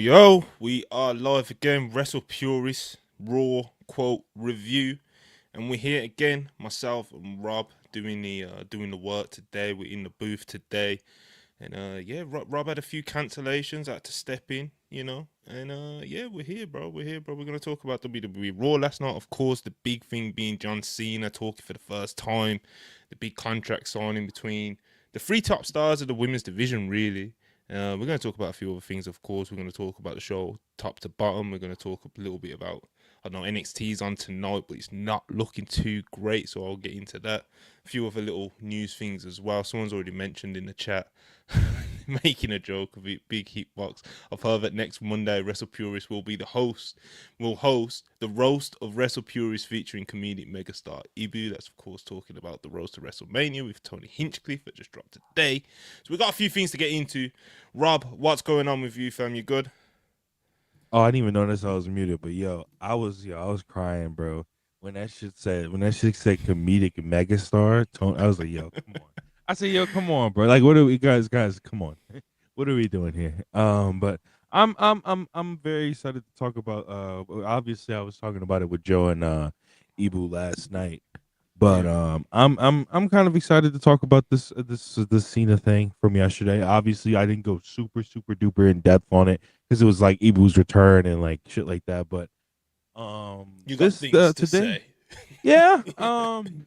Yo, we are live again, Wrestle Purists Raw quote review, and we're here again, myself and Rob doing the work today. We're in the booth today, and Rob had a few cancellations, had to step in, and we're here, bro. We're gonna talk about WWE Raw last night, of course. The big thing being John Cena talking for the first time, the big contract signing between the three top stars of the women's division, really. We're going to talk about a few other things, of course. We're going to talk about the show top to bottom. We're going to talk a little bit about, I don't know, NXT's on tonight, but it's not looking too great, so I'll get into that. A few other little news things as well. Someone's already mentioned in the chat, making a joke of it, big hitbox. I've heard that next Monday, Wrestle Purist will host the roast of Wrestle Purist featuring comedic megastar Ibu. That's, of course, talking about the roast of WrestleMania with Tony Hinchcliffe that just dropped today. So we got a few things to get into. Rob, what's going on with you, fam? You good? Oh, I didn't even notice I was muted, but I was crying, bro. When that shit said comedic megastar, I was like, yo, come on. I said, yo, come on, bro. Like, what are we guys, come on. What are we doing here? But I'm very excited to talk about obviously I was talking about it with Joe and Ibu last night. But I'm kind of excited to talk about this Cena thing from yesterday. Obviously, I didn't go super duper in depth on it because it was like Ibu's return and like shit like that. But you got things to say. Yeah. It's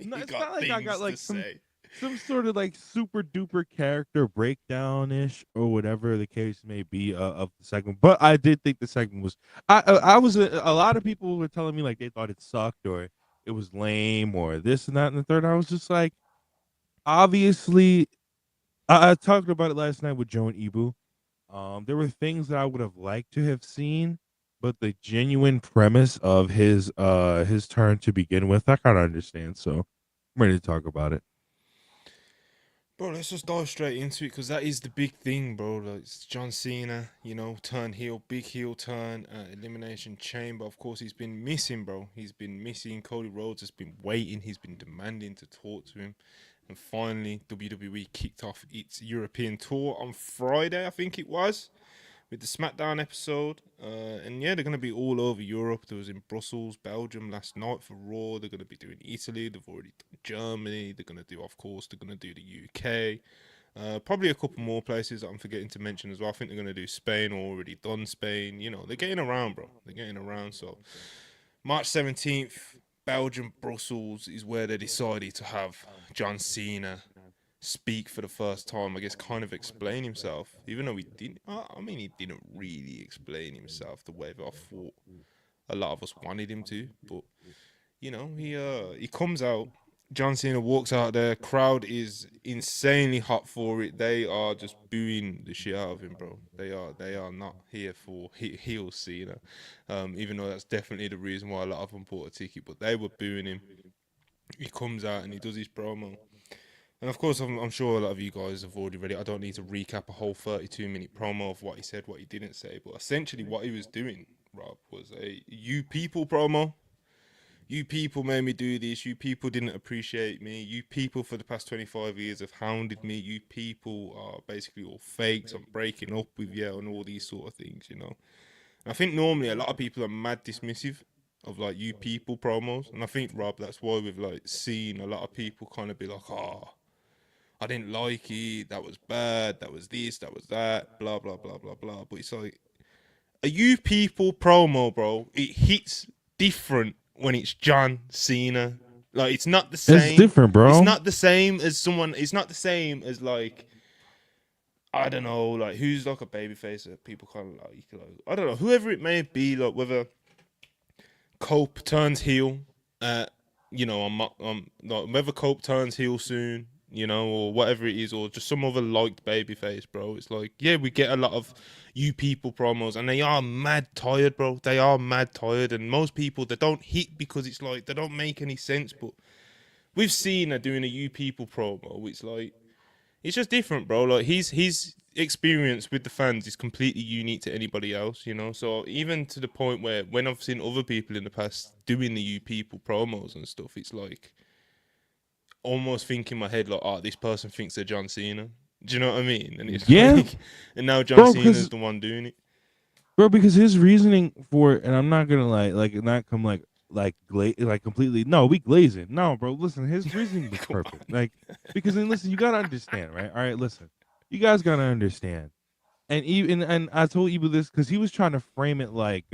not like I got like some sort of like super duper character breakdown ish or whatever the case may be of the segment. But I did think the segment was. I was a lot of people were telling me like they thought it sucked or it was lame or this and that and the third. I was just like, obviously, I talked about it last night with Joe and Ibu. There were things that I would have liked to have seen, but the genuine premise of his turn to begin with, I kind of understand. So I'm ready to talk about it. Bro, let's just dive straight into it because that is the big thing, bro. Like, it's John Cena, turn heel, big heel turn, Elimination Chamber. Of course, he's been missing, bro. He's been missing. Cody Rhodes has been waiting. He's been demanding to talk to him. And finally, WWE kicked off its European tour on Friday, I think it was, with the SmackDown episode. And yeah, they're going to be all over Europe. There was in Brussels, Belgium last night for Raw. They're going to be doing Italy. They've already done Germany. They're going to do, of course, they're going to do the UK. Probably a couple more places that I'm forgetting to mention as well. I think they're going to do Spain or already done Spain. They're getting around, bro. They're getting around. So March 17th, Belgium, Brussels is where they decided to have John Cena speak for the first time, I guess, kind of explain himself, even though he didn't. I mean, he didn't really explain himself the way that I thought a lot of us wanted him to. But he comes out. John Cena walks out there. Crowd is insanely hot for it. They are just booing the shit out of him, bro. They are not here for heel Cena, even though that's definitely the reason why a lot of them bought a ticket. But they were booing him. He comes out and he does his promo. And of course, I'm sure a lot of you guys have already read it. I don't need to recap a whole 32-minute promo of what he said, what he didn't say. But essentially, what he was doing, Rob, was a you people promo. You people made me do this. You people didn't appreciate me. You people for the past 25 years have hounded me. You people are basically all fakes. I'm breaking up with you and all these sort of things, And I think normally a lot of people are mad dismissive of like you people promos. And I think, Rob, that's why we've like seen a lot of people kind of be like, I didn't like it. That was bad. That was this. That was that. Blah blah blah blah blah. But it's like a you people promo, bro. It hits different when it's John Cena. Like it's not the It's same. different, It's bro. not the same as someone. It's not the same as like I don't know, like who's like a babyface that people kind of like I don't know, whoever it may be, like whether Cope turns heel, uh, like whether Cope turns heel soon, or whatever it is, or just some other liked babyface, bro. It's like, yeah, we get a lot of you people promos, and they are mad tired, bro. They are mad tired, and most people they don't hit because it's like they don't make any sense. But we've seen her doing a you people promo. It's like it's just different, bro. Like his experience with the fans is completely unique to anybody else. So even to the point where when I've seen other people in the past doing the you people promos and stuff, it's like almost think in my head like, oh, this person thinks they're John Cena. Do you know what I mean? And it's Yeah, like, and now John bro. Cena's Because the one doing it. because his reasoning for it, and I'm not gonna like not come like completely. No, we glazing. No, bro. Listen, his reasoning was Come perfect. on. Like because then listen, you gotta understand, right? All right, listen, you guys gotta understand. And even and I told Ibu this because he was trying to frame it like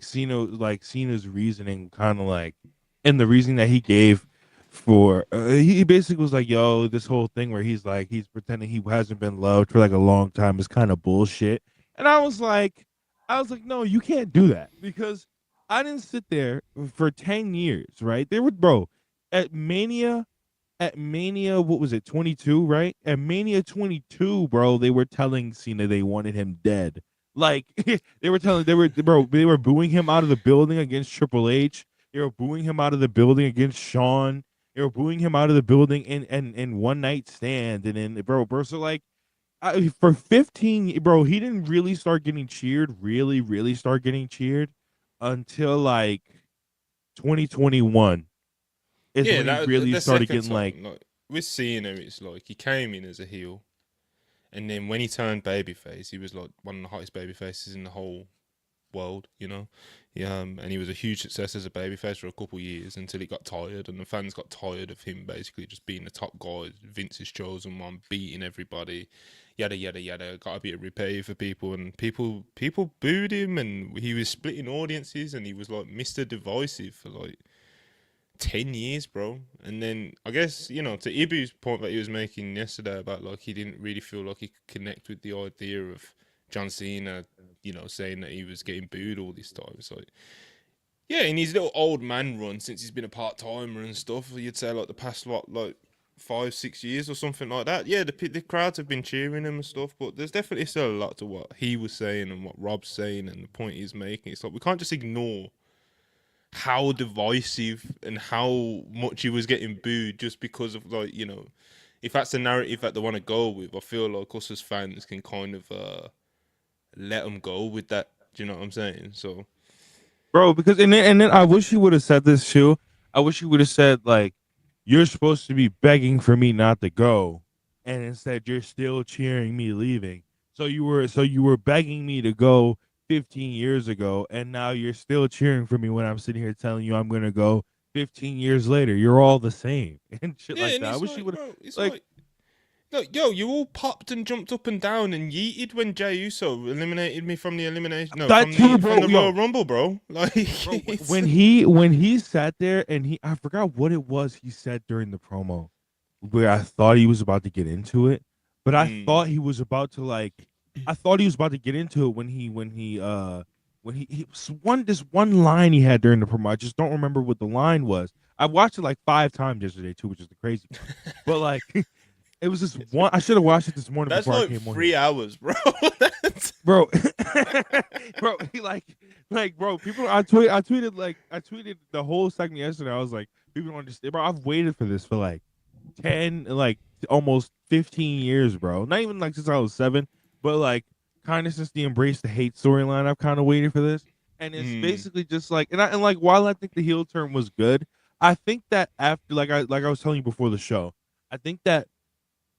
Cena's reasoning kind of like and the reasoning that he gave for he basically was like, yo, this whole thing where he's pretending he hasn't been loved for like a long time is kind of bullshit. And I was like, no, you can't do that because I didn't sit there for 10 years, right? They were bro at Mania, what was it, 22, right? At Mania 22, bro, they were telling Cena they wanted him dead. Like they were booing him out of the building against Triple H. They were booing him out of the building against Shawn. They were booing him out of the building in One Night Stand. And then bro, so like for 15, bro, he didn't really start getting cheered, really start getting cheered until like 2021 is Yeah, when he that really the started second getting like. time, like with Cena, it's like he came in as a heel, and then when he turned babyface, he was like one of the hottest babyfaces in the whole world. Yeah, and he was a huge success as a babyface for a couple of years until he got tired, and the fans got tired of him basically just being the top guy, Vince's chosen one, beating everybody, yada yada yada. Got a bit of repay for people, and people booed him, and he was splitting audiences, and he was like Mr. Divisive for like 10 years, bro. And then I guess to Ibu's point that he was making yesterday about like he didn't really feel like he could connect with the idea of John Cena, saying that he was getting booed all this time. It's like, yeah, in his little old man run since he's been a part timer and stuff, you'd say like the past what like 5, 6 years or something like that. Yeah, the crowds have been cheering him and stuff, but there's definitely still a lot to what he was saying and what Rob's saying and the point he's making. It's like we can't just ignore how divisive and how much he was getting booed just because of like if that's the narrative that they want to go with. I feel like us as fans can kind of let them go with that. Do you know what I'm saying? So bro. Because and then I wish he would have said this too. I wish he would have said like, "You're supposed to be begging for me not to go, and instead you're still cheering me leaving. So you were begging me to go 15 years ago, and now you're still cheering for me when I'm sitting here telling you I'm gonna go 15 years later. You're all the same and shit yeah, like and that. I it's wish he like, would bro, it's like, like. Look, yo, you all popped and jumped up and down and yeeted when Jey Uso eliminated me from the elimination. No, that too, from bro. the Royal Yo, Rumble, bro. Like, bro, it's, when he sat there and I forgot what it was he said during the promo where I thought he was about to get into it, but I mm, thought he was about to like I thought he was about to get into it when he was one line he had during the promo. I just don't remember what the line was. I watched it like 5 times yesterday too, which is the crazy part. But like it was just one. I should have watched it this morning that's before I like came on here. 3 hours, bro. That's, Bro, bro, he like, bro, people. I tweeted the whole segment yesterday. I was like, people don't understand, bro. I've waited for this for like 10, like almost 15 years, bro. Not even like since I was 7, but like kind of since the Embrace the Hate storyline. I've kind of waited for this, and it's mm, basically just like, and like while I think the heel turn was good, I think that after like I was telling you before the show, I think that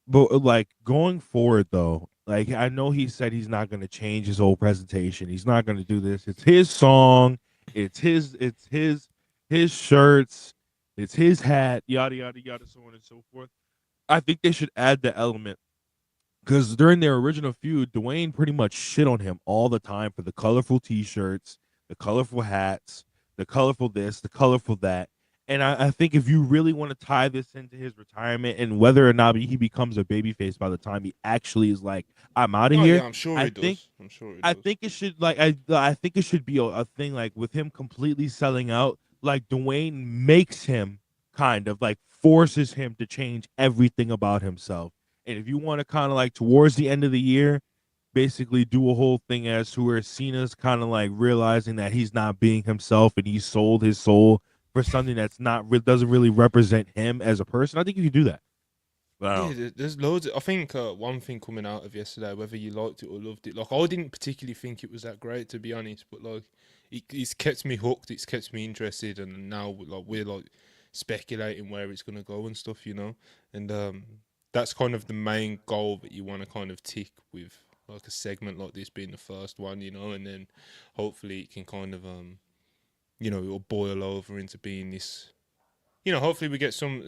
but like going forward though, like I know he said he's not going to change his whole presentation. He's not going to do this. It's his song. It's his shirts. It's his hat. Yada yada yada, so on and so forth. I think they should add the element because during their original feud, Dwayne pretty much shit on him all the time for the colorful T-shirts, the colorful hats, the colorful this, the colorful that. And I think if you really want to tie this into his retirement and whether or not he becomes a babyface by the time he actually is like, I'm out of oh here, yeah, I'm sure I he think does. I'm sure he I does. think it should like I think it should be a thing like with him completely selling out, like Dwayne makes him kind of like forces him to change everything about himself. And if you want to kind of like towards the end of the year, basically do a whole thing as to where Cena's kind of like realizing that he's not being himself and he sold his soul for something that's not doesn't really represent him as a person. I think you could do that. But I don't Yeah, know. there's loads. I think one thing coming out of yesterday, whether you liked it or loved it, like I didn't particularly think it was that great to be honest, but like it's kept me hooked. It's kept me interested, and now like we're like speculating where it's gonna go and stuff, and that's kind of the main goal that you want to kind of tick with like a segment like this being the first one, and then hopefully it can kind of it'll boil over into being this, hopefully we get some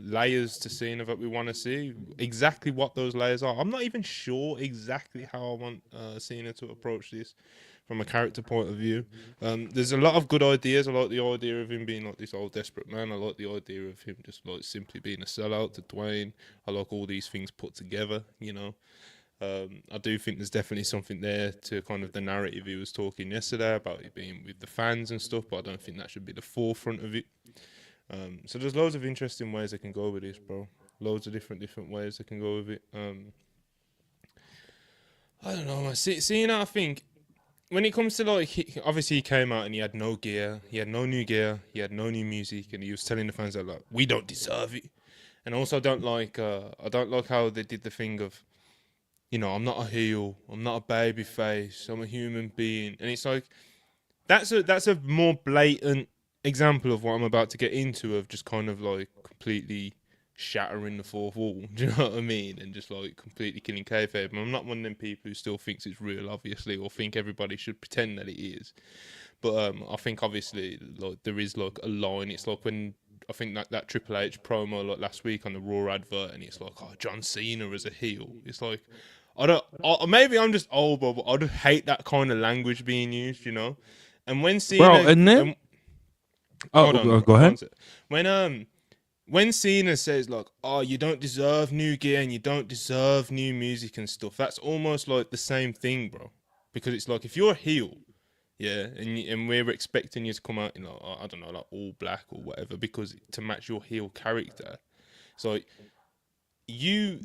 layers to Cena that we want to see. Exactly what those layers are, I'm not even sure exactly how I want Cena to approach this from a character point of view. There's a lot of good ideas. I like the idea of him being like this old desperate man. I like the idea of him just like simply being a sellout to Dwayne. I like all these things put together. I do think there's definitely something there to kind of the narrative he was talking yesterday about it being with the fans and stuff, but I don't think that should be the forefront of it. So there's loads of interesting ways they can go with this, bro. Loads of different ways they can go with it. I don't know, man. Seeing that, I think when it comes to like, obviously he came out and he had no gear, he had no new gear, he had no new music, and he was telling the fans that like we don't deserve it. And also I don't like how they did the thing of, I'm not a heel, I'm not a baby face, I'm a human being, and it's like that's a more blatant example of what I'm about to get into of just kind of like completely shattering the fourth wall. Do you know what I mean? And just like completely killing kayfabe. And I'm not one of them people who still thinks it's real, obviously, or think everybody should pretend that it is. But I think obviously like there is like a line. It's like when I think that Triple H promo like last week on the Raw advert, and it's like, oh, John Cena as a heel. It's like I don't. Maybe I'm just old, but I just hate that kind of language being used. And when Bro, Cena, and then hold oh on, go one ahead. sec. When Cena says like, "Oh, you don't deserve new gear and you don't deserve new music and stuff," that's almost like the same thing, bro. Because it's like if you're a heel, yeah, and we're expecting you to come out in like, I don't know, like all black or whatever, because to match your heel character. So you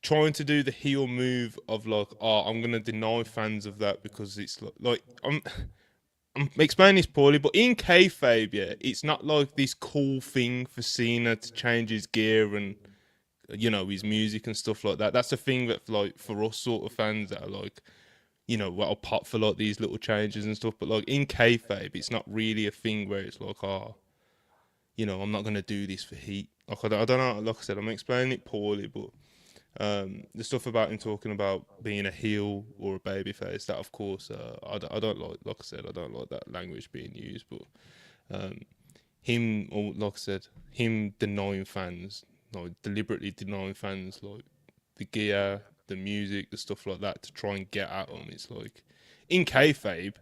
trying to do the heel move of like, oh, I'm gonna deny fans of that because it's like I'm explaining this poorly, but in kayfabe, yeah, it's not like this cool thing for Cena to change his gear and his music and stuff like that. That's a thing that like for us sort of fans that are like what'll pop for like these little changes and stuff. But like in kayfabe, it's not really a thing where it's like, oh, I'm not gonna do this for heat. Like I don't know. Like I said, I'm explaining it poorly, but the stuff about him talking about being a heel or a babyface, that of course, I don't like. Like I said, I don't like that language being used. But um, him, or like I said, him denying fans, like deliberately denying fans, like the gear, the music, the stuff like that, to try and get at them. It's like in kayfabe,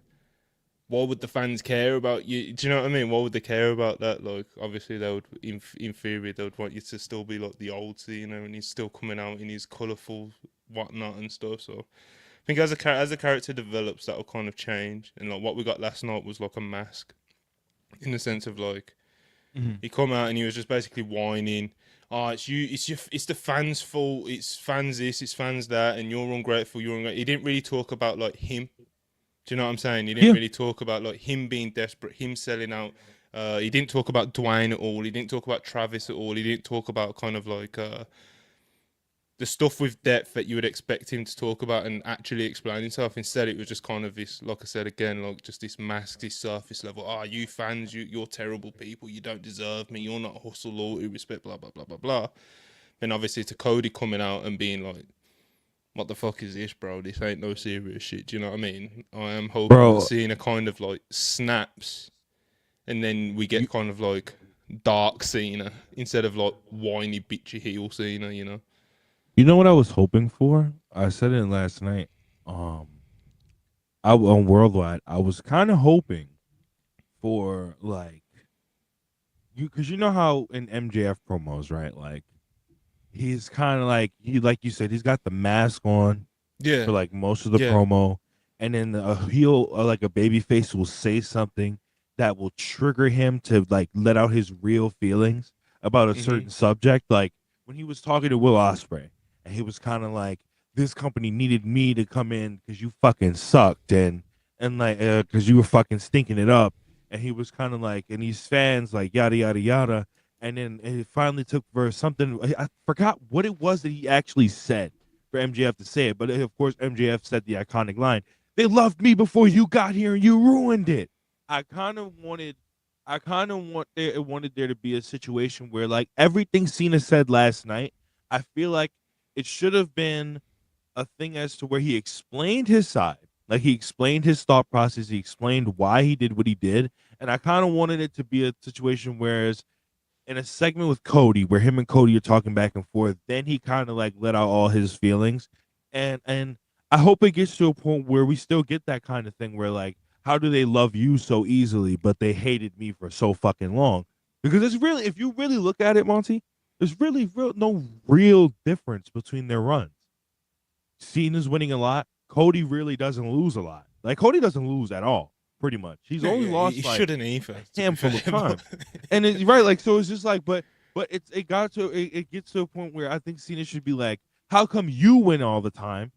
why would the fans care about you? Do you know what I mean? Why would they care about that? Like, obviously, they would, in theory, they would want you to still be like the old Cena, and he's still coming out in his colourful whatnot and stuff. So, I think as a character develops, that'll kind of change. And like what we got last night was like a mask, in the sense of like Mhm. he come out and he was just basically whining. Oh, it's the fans' fault. It's fans this, it's fans that, and you're ungrateful. You're ungrateful. He didn't really talk about like him. Do you know what I'm saying? He didn't Yeah. really talk about like him being desperate, him selling out. He didn't talk about Dwayne at all. He didn't talk about Travis at all. He didn't talk about kind of like the stuff with depth that you would expect him to talk about and actually explain himself. Instead, it was just kind of this, like I said again, like just this mask, this surface level. Ah, you fans, you're terrible people. You don't deserve me. You're not hustle, loyalty, respect, blah blah blah blah blah. Then obviously to Cody coming out and being like, what the fuck is this, bro? This ain't no serious shit. Do you know what I mean? I am hoping that Bro, Cena kind of like snaps, and then we you get kind of like dark Cena instead of like whiny bitchy heel Cena. you know what I was hoping for? I said it last night. Um, on Worldwide, I was kind of hoping for like because you know how in MJF promos, right? Like he's kind of like like you said, he's got the mask on Yeah, for like most of the yeah, promo, and then a heel like a baby face will say something that will trigger him to like let out his real feelings about a mhm, certain subject. Like when he was talking to Will Ospreay, and he was kind of like, "This company needed me to come in because you fucking sucked, and like because you were fucking stinking it up." And he was kind of like, and these fans like yada yada yada. And then it finally took for something. I forgot what it was that he actually said for MJF to say it. But of course, MJF said the iconic line, "They loved me before you got here and you ruined it." I kind of wanted, wanted there to be a situation where like everything Cena said last night, I feel like it should have been a thing as to where he explained his side. Like he explained his thought process, he explained why he did what he did. And I kind of wanted it to be a situation whereas in a segment with Cody where him and Cody are talking back and forth, then he kind of like let out all his feelings. And I hope it gets to a point where we still get that kind of thing where like how do they love you so easily but they hated me for so fucking long? Because it's really if you really look at it, Monty, there's really no real difference between their runs. Cena's winning a lot. Cody really doesn't lose a lot. Like Cody doesn't lose at all, pretty much. He's yeah, only yeah. He lost like shouldn't a either, to be handful fair. of times. And it's right, like so it's just like, but it gets to a point where I think Cena should be like, how come you win all the time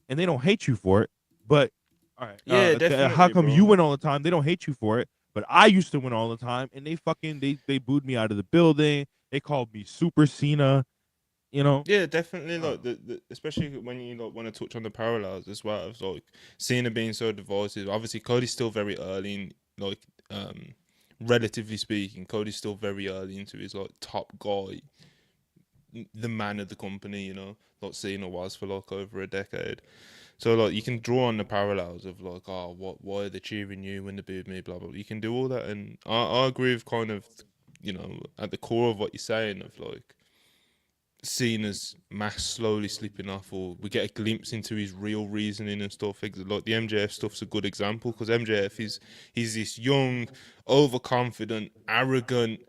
and they don't hate you for it? But all right, Yeah, how definitely, come you bro. win all the time? They don't hate you for it, but I used to win all the time, and they fucking they booed me out of the building. They called me Super Cena. You know, Yeah, definitely. I don't Like know. especially when you like want to touch on the parallels as well. Of like Cena being so divisive. Obviously, Cody's still very early in like relatively speaking. Cody's still very early into his like top guy, the man of the company. Like Cena was for like over a decade. So like you can draw on the parallels of like, oh, why are they cheering you when they booed me, blah blah. You can do all that, and I agree with kind of, at the core of what you're saying of like Cena's mask slowly slipping off, or we get a glimpse into his real reasoning and stuff. Like the MJF stuff's a good example because MJF is he's this young, overconfident, arrogant,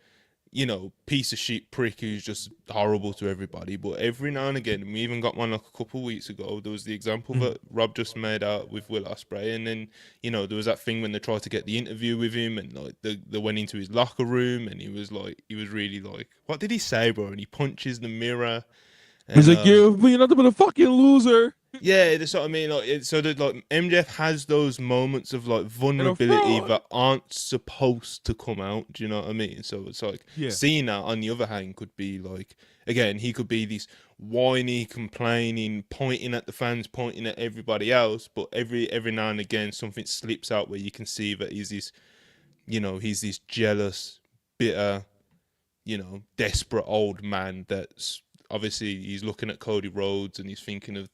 piece of shit prick who's just horrible to everybody. But every now and again, we even got one like a couple of weeks ago. There was the example Mhm. that Rob just made out with Will Ospreay, and then there was that thing when they tried to get the interview with him, and like they went into his locker room, and he was really like, what did he say, bro? And he punches the mirror, He's and like, "You're nothing but a fucking loser yeah, that's what I mean. Like, so that like MJF has those moments of like and a vulnerability fraud." that aren't supposed to come out. Do you know what I mean? So it's like Yeah. Cena, on the other hand, could be like, again, he could be this whiny, complaining, pointing at the fans, pointing at everybody else. But every now and again, something slips out where you can see that he's this jealous, bitter, desperate old man that's obviously he's looking at Cody Rhodes and he's thinking of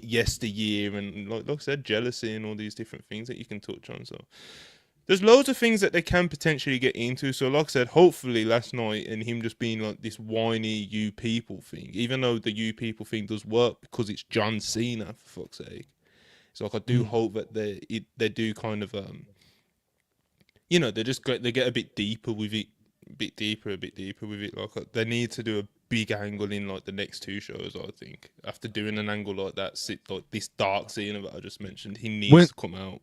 yesteryear and like I said, jealousy and all these different things that you can touch on. So there's loads of things that they can potentially get into. So like I said, hopefully last night and him just being like this whiny you people thing, even though the you people thing does work because it's John Cena, for fuck's sake. So like I do Mhm. hope that they do kind of they get a bit deeper with it, a bit deeper with it. Like they need to do a big angle in like the next two shows. I think after doing an angle like that, like this dark scene that I just mentioned, he needs When to come out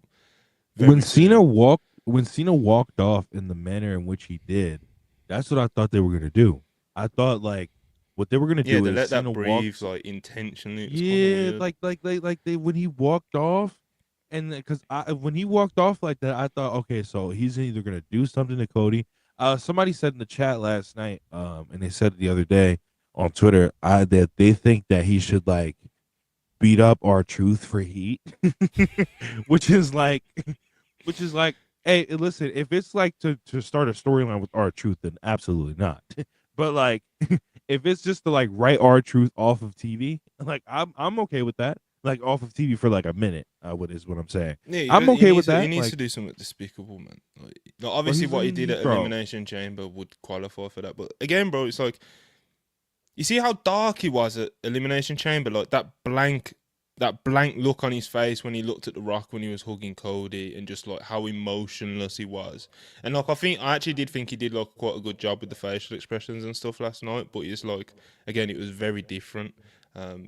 when very Cena soon. walked when Cena walked off in the manner in which he did, that's what I thought they were gonna do. I thought like what they were gonna Yeah, do they is let Cena that breathe walks. like intentionally. It was kind of Yeah, weird. like they when he walked off, and because I when he walked off like that, I thought, okay, so he's either gonna do something to Cody. Somebody said in the chat last night, and they said it the other day on Twitter, that they think that he should like beat up our truth for heat, which is like, which is like, hey, listen, if it's like to start a storyline with our truth, then absolutely not. But like, if it's just to like write our truth off of TV, like I'm okay with that. Like off of TV for like a minute, what is what I'm saying. Yeah, I'm okay with he that. needs Like, to do something despicable, man. Like bro, obviously what he did at bro. Elimination Chamber would qualify for that, but again, bro, it's like you see how dark he was at Elimination Chamber, like that blank look on his face when he looked at The Rock when he was hugging Cody, and just like how emotionless he was. And like I actually did think he did like quite a good job with the facial expressions and stuff last night. But it's like again, it was very different.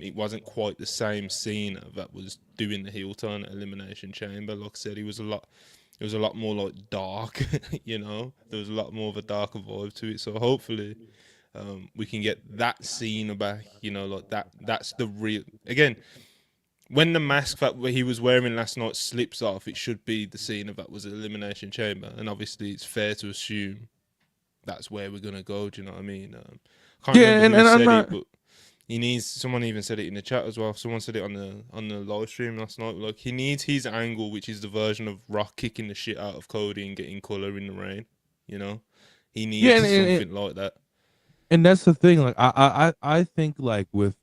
It wasn't quite the same Cena that was doing the heel turn at Elimination Chamber. Like I said, he was a lot. It was a lot more like dark, There was a lot more of a darker vibe to it. So hopefully, we can get that scene back. Like that. That's the real. Again, when the mask that he was wearing last night slips off, it should be the scene of that was an Elimination Chamber, and obviously it's fair to assume that's where we're gonna go. Do you know what I mean? Can't remember Yeah, who and I'm said not. it, but he needs. Someone even said it in the chat as well. Someone said it on the live stream last night. Like he needs his angle, which is the version of Rock kicking the shit out of Cody and getting color in the rain. You know, he Yeah, needs something like that. and that's the thing. Like I think like with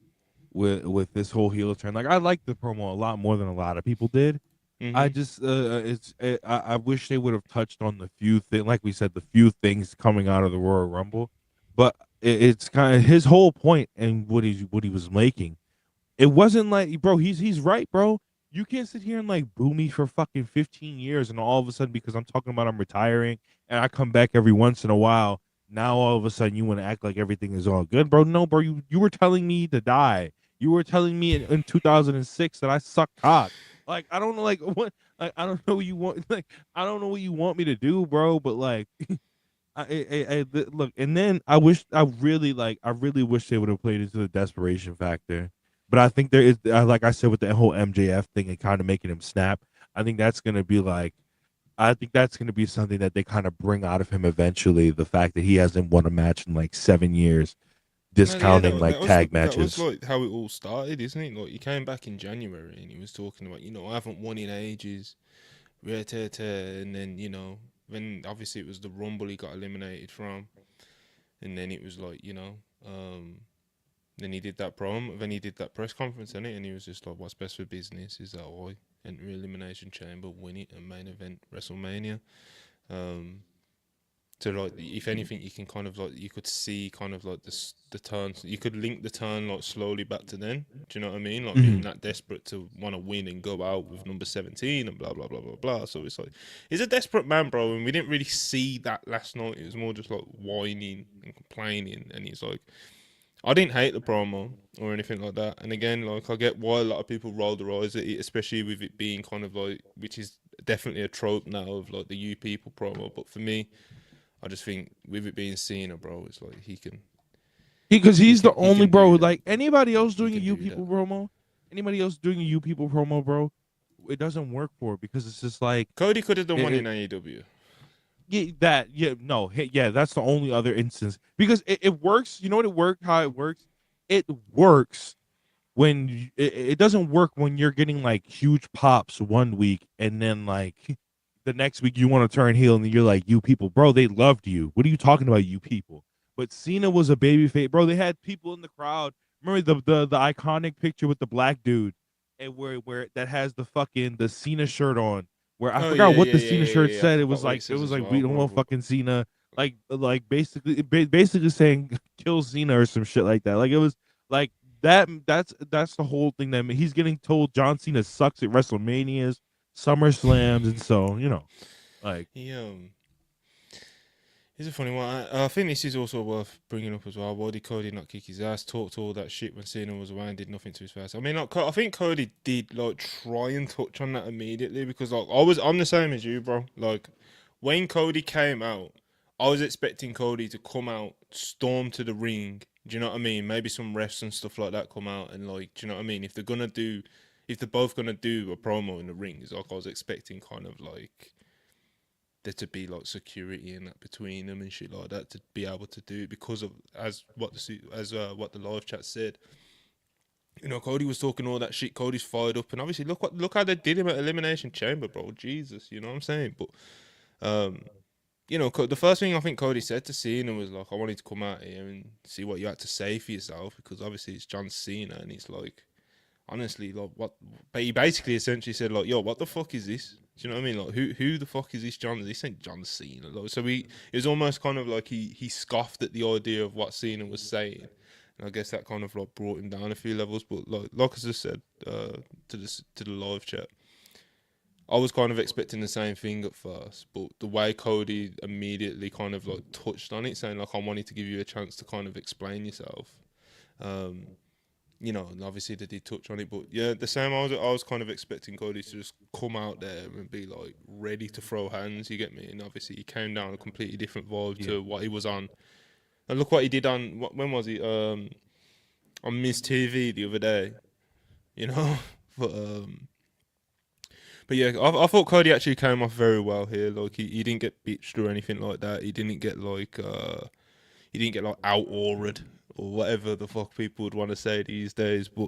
this whole heel turn, like I like the promo a lot more than a lot of people did. I Mhm. just I wish they would have touched on the few thing, like we said, the few things coming out of the Royal Rumble, but it's kind of his whole point and what he was making. It wasn't like, bro, he's right, bro. You can't sit here and like boo me for fucking 15 years and all of a sudden because I'm talking about I'm retiring and I come back every once in a while, now all of a sudden you want to act like everything is all good, bro. No, bro, you were telling me to die. You were telling me in 2006 that I suck cock. Like I don't know, like what, like I don't know what you want, like I don't know what you want me to do, bro. But like, look, and then I really wish they would have played into the desperation factor. But I think there is, like I said, with the whole MJF thing and kind of making him snap. I think that's gonna be like, I think that's gonna be something that they kind of bring out of him eventually. The fact that he hasn't won a match in like 7 years, No, yeah, discounting like tag that was matches. like how it all started, isn't it? Like he came back in January and he was talking about, I haven't won in ages, and then when obviously it was the Rumble he got eliminated from, and then it was like then he did that then he did that press conference, and he was just like, what's best for business is that I enter Elimination Chamber, win it, and main event WrestleMania. Um, So like, if anything, you can kind of like you could see kind of like the turns. You could link the turn like slowly back to then. Do you know what I mean? Like being that desperate to want to win and go out with number 17 and blah blah blah blah blah. So it's like he's a desperate man, bro. And we didn't really see that last night. It was more just like whining and complaining. And he's like, I didn't hate the promo or anything like that. And again, like I get why a lot of people roll their eyes at it, especially with it being kind of like, which is definitely a trope now of like the you people promo. But for me, I just think with it being Cena, bro, it's like Because he's the he only can bro. do that. Like anybody else doing a can you do that. people promo, bro, it doesn't work for it because it's just like Cody could have done one in AEW. Yeah, that's the only other instance because it works. You know what it worked? How it works? It works when it doesn't work when you're getting like huge pops one week and then like the next week you want to turn heel and you're like, you people, bro, they loved you. What are you talking about, you people? But Cena was a babyface, bro. They had people in the crowd. Remember the iconic picture with the black dude, and where that has the Cena shirt on. Where I forgot what the Cena shirt I said. It forgot was what like it says as we well, don't bro. want fucking Cena. Like basically saying kill Cena or some shit like that. Like it was like that's the whole thing. That he's getting told John Cena sucks at WrestleManias, SummerSlams, and so like He's a funny one. I think this is also worth bringing up as well. Why did Cody not kick his ass? Talked all that shit when Cena was around, did nothing to his face. I mean, like, I think Cody did like try and touch on that immediately because like I'm the same as you, bro. Like when Cody came out, I was expecting Cody to come out, storm to the ring. Do you know what I mean? Maybe some refs and stuff like that come out and like, do you know what I mean? If they're both gonna do a promo in the ring, it's like I was expecting kind of like there to be like security and that between them and shit like that to be able to do it because of what the live chat said. You know, Cody was talking all that shit. Cody's fired up, and obviously look how they did him at Elimination Chamber, bro. Jesus, you know what I'm saying? But you know, the first thing I think Cody said to Cena was like, "I wanted to come out here and see what you had to say for yourself," because obviously it's John Cena, and he's like, honestly, like what? But he basically essentially said like, "Yo, what the fuck is this?" Do you know what I mean? Like, who the fuck is this John? This ain't John Cena. Like, so it was almost kind of like he scoffed at the idea of what Cena was saying, and I guess that kind of like brought him down a few levels. But like I just said to the live chat, I was kind of expecting the same thing at first, but the way Cody immediately kind of like touched on it, saying like, "I wanted to give you a chance to kind of explain yourself." You know, and obviously they did touch on it, but yeah, the same. I was kind of expecting Cody to just come out there and be like ready to throw hands. You get me? And obviously he came down a completely different vibe to what he was on. And look what he did on when was he? On Miss TV the other day. You know, but yeah, I thought Cody actually came off very well here. Like he didn't get bitched or anything like that. He didn't get like out auraed or whatever the fuck people would want to say these days. But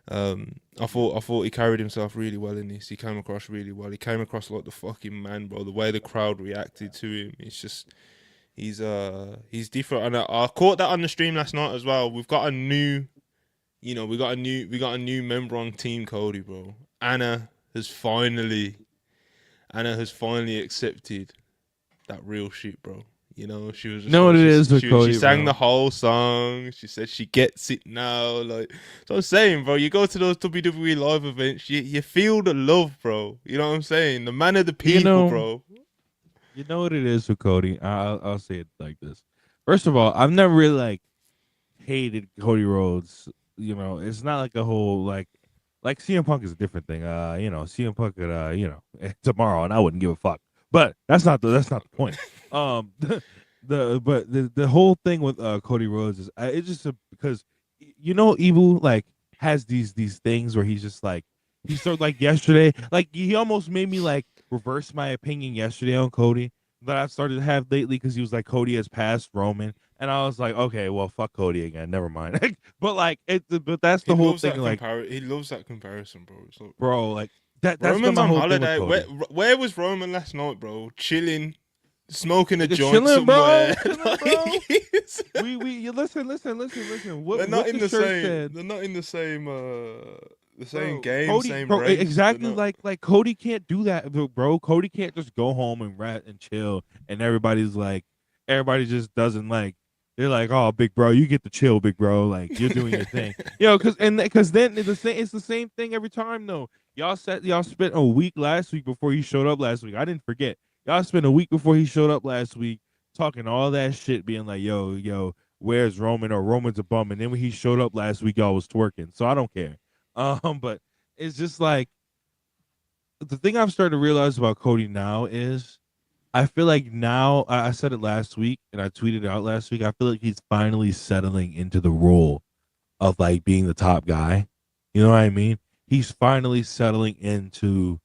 I thought he carried himself really well in this. He came across really well. He came across like the fucking man, bro. The way the crowd reacted to him, it's just he's different. And I caught that on the stream last night as well. We've got a new, you know, we got a new member on Team Cody, bro. Anna has finally accepted that real shit, bro. You know, she was just know like, what it is with Cody, she sang bro. the whole song. She said she gets it now. Like, so I'm saying, bro, you go to those WWE live events, you feel the love, bro. You know what I'm saying? The man of the people, bro. You know what it is with Cody. I'll say it like this. First of all, I've never really like hated Cody Rhodes. You know, it's not like a whole like CM Punk is a different thing. You know, CM Punk could tomorrow and I wouldn't give a fuck. But that's not the point. The whole thing with Cody Rhodes is it's just because you know Evil like has these things where he's just like he started like yesterday like he almost made me like reverse my opinion yesterday on Cody that I've started to have lately because he was like Cody has passed Roman and I was like okay well fuck Cody again never mind but that's the whole thing like He loves that comparison, bro. It's like, bro like that's been Roman's my on whole thing with holiday. Cody. Where was Roman last night, bro? Chilling, smoking a Nigga, joint chilling, bro. somewhere. Chilling, bro. you listen. They're not What in the the shirt same. said, They're not in the same bro. game, Cody, same bro, race. They're exactly not. like Cody can't do that, bro. Cody can't just go home and rat and chill, and everybody's like, everybody just doesn't like. They're like, "Oh, big bro, you get to chill, big bro. Like you're doing your thing, because then it's the same thing every time though. Y'all spent a week last week before he showed up last week. I didn't forget. Y'all spent a week before he showed up last week talking all that shit, being like, yo, where's Roman or Roman's a bum, and then when he showed up last week, y'all was twerking. So I don't care. But it's just like the thing I've started to realize about Cody now is I feel like now I said it last week and I tweeted it out last week. I feel like he's finally settling into the role of like being the top guy. You know what I mean? He's finally settling into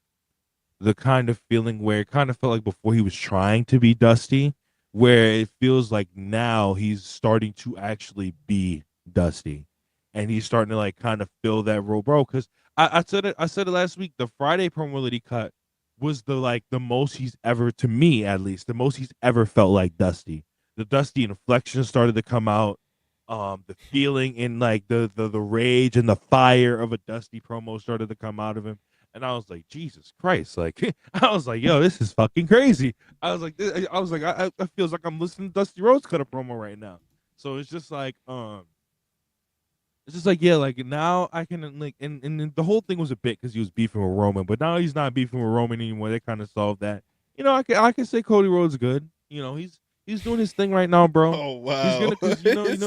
the kind of feeling where it kind of felt like before he was trying to be Dusty, where it feels like now he's starting to actually be Dusty, and he's starting to like kind of fill that role, bro. Because I said it last week. The Friday promo that he cut was the most he's ever, to me at least, the most he's ever felt like Dusty. The Dusty inflection started to come out. The feeling in like the rage and the fire of a Dusty promo started to come out of him. And I was like, Jesus Christ! Like, I was like, yo, this is fucking crazy. I feels like I'm listening to Dusty Rhodes cut a promo right now. So it's just like, yeah, like now I can like, and the whole thing was a bit because he was beefing with Roman, but now he's not beefing with Roman anymore. They kind of solved that. I can say Cody Rhodes good. He's doing his thing right now, bro. Oh He's wow! gonna, cause you know what I'm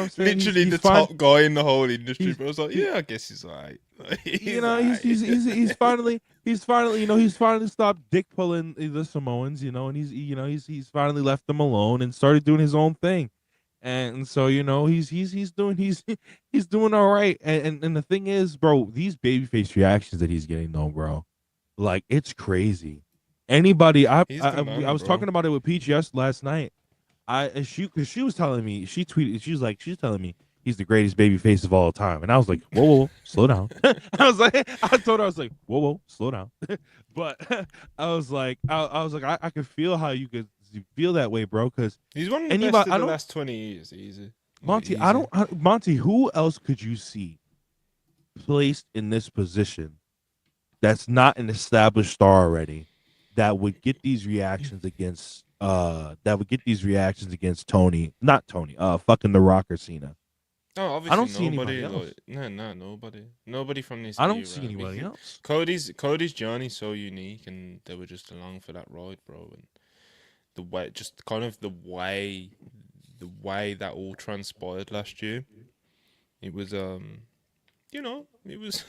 saying. Literally He's the fine. top guy in the whole industry, He's bro. I was like, he, yeah, I guess he's alright. you He's know, he's alright. he's he's he's finally he's finally stopped dick pulling the Samoans, and he's finally left them alone and started doing his own thing. And so, he's doing he's doing all right. And the thing is, bro, these babyface reactions that he's getting though, bro, like it's crazy. Anybody He's the I man, was bro. talking about it with Peach last night. Because she was telling me, she tweeted, she's telling me he's the greatest baby face of all time, and I was like, whoa, slow down. I told her, I was like, whoa, slow down. But I could feel how you could feel that way, bro. Because He's one of the best anybody, of I the don't, last 20 years. Easy, like Monty, I easy. don't, Monty, who else could you see placed in this position that's not an established star already that would get these reactions against Tony, not Tony, fucking The Rock or Cena. No, I obviously don't see anybody nobody. Like, else. no, nobody from this I don't see era. anybody else. Cody's journey's so unique, and they were just along for that ride, bro. And the way, just kind of the way that all transpired last year, it was it was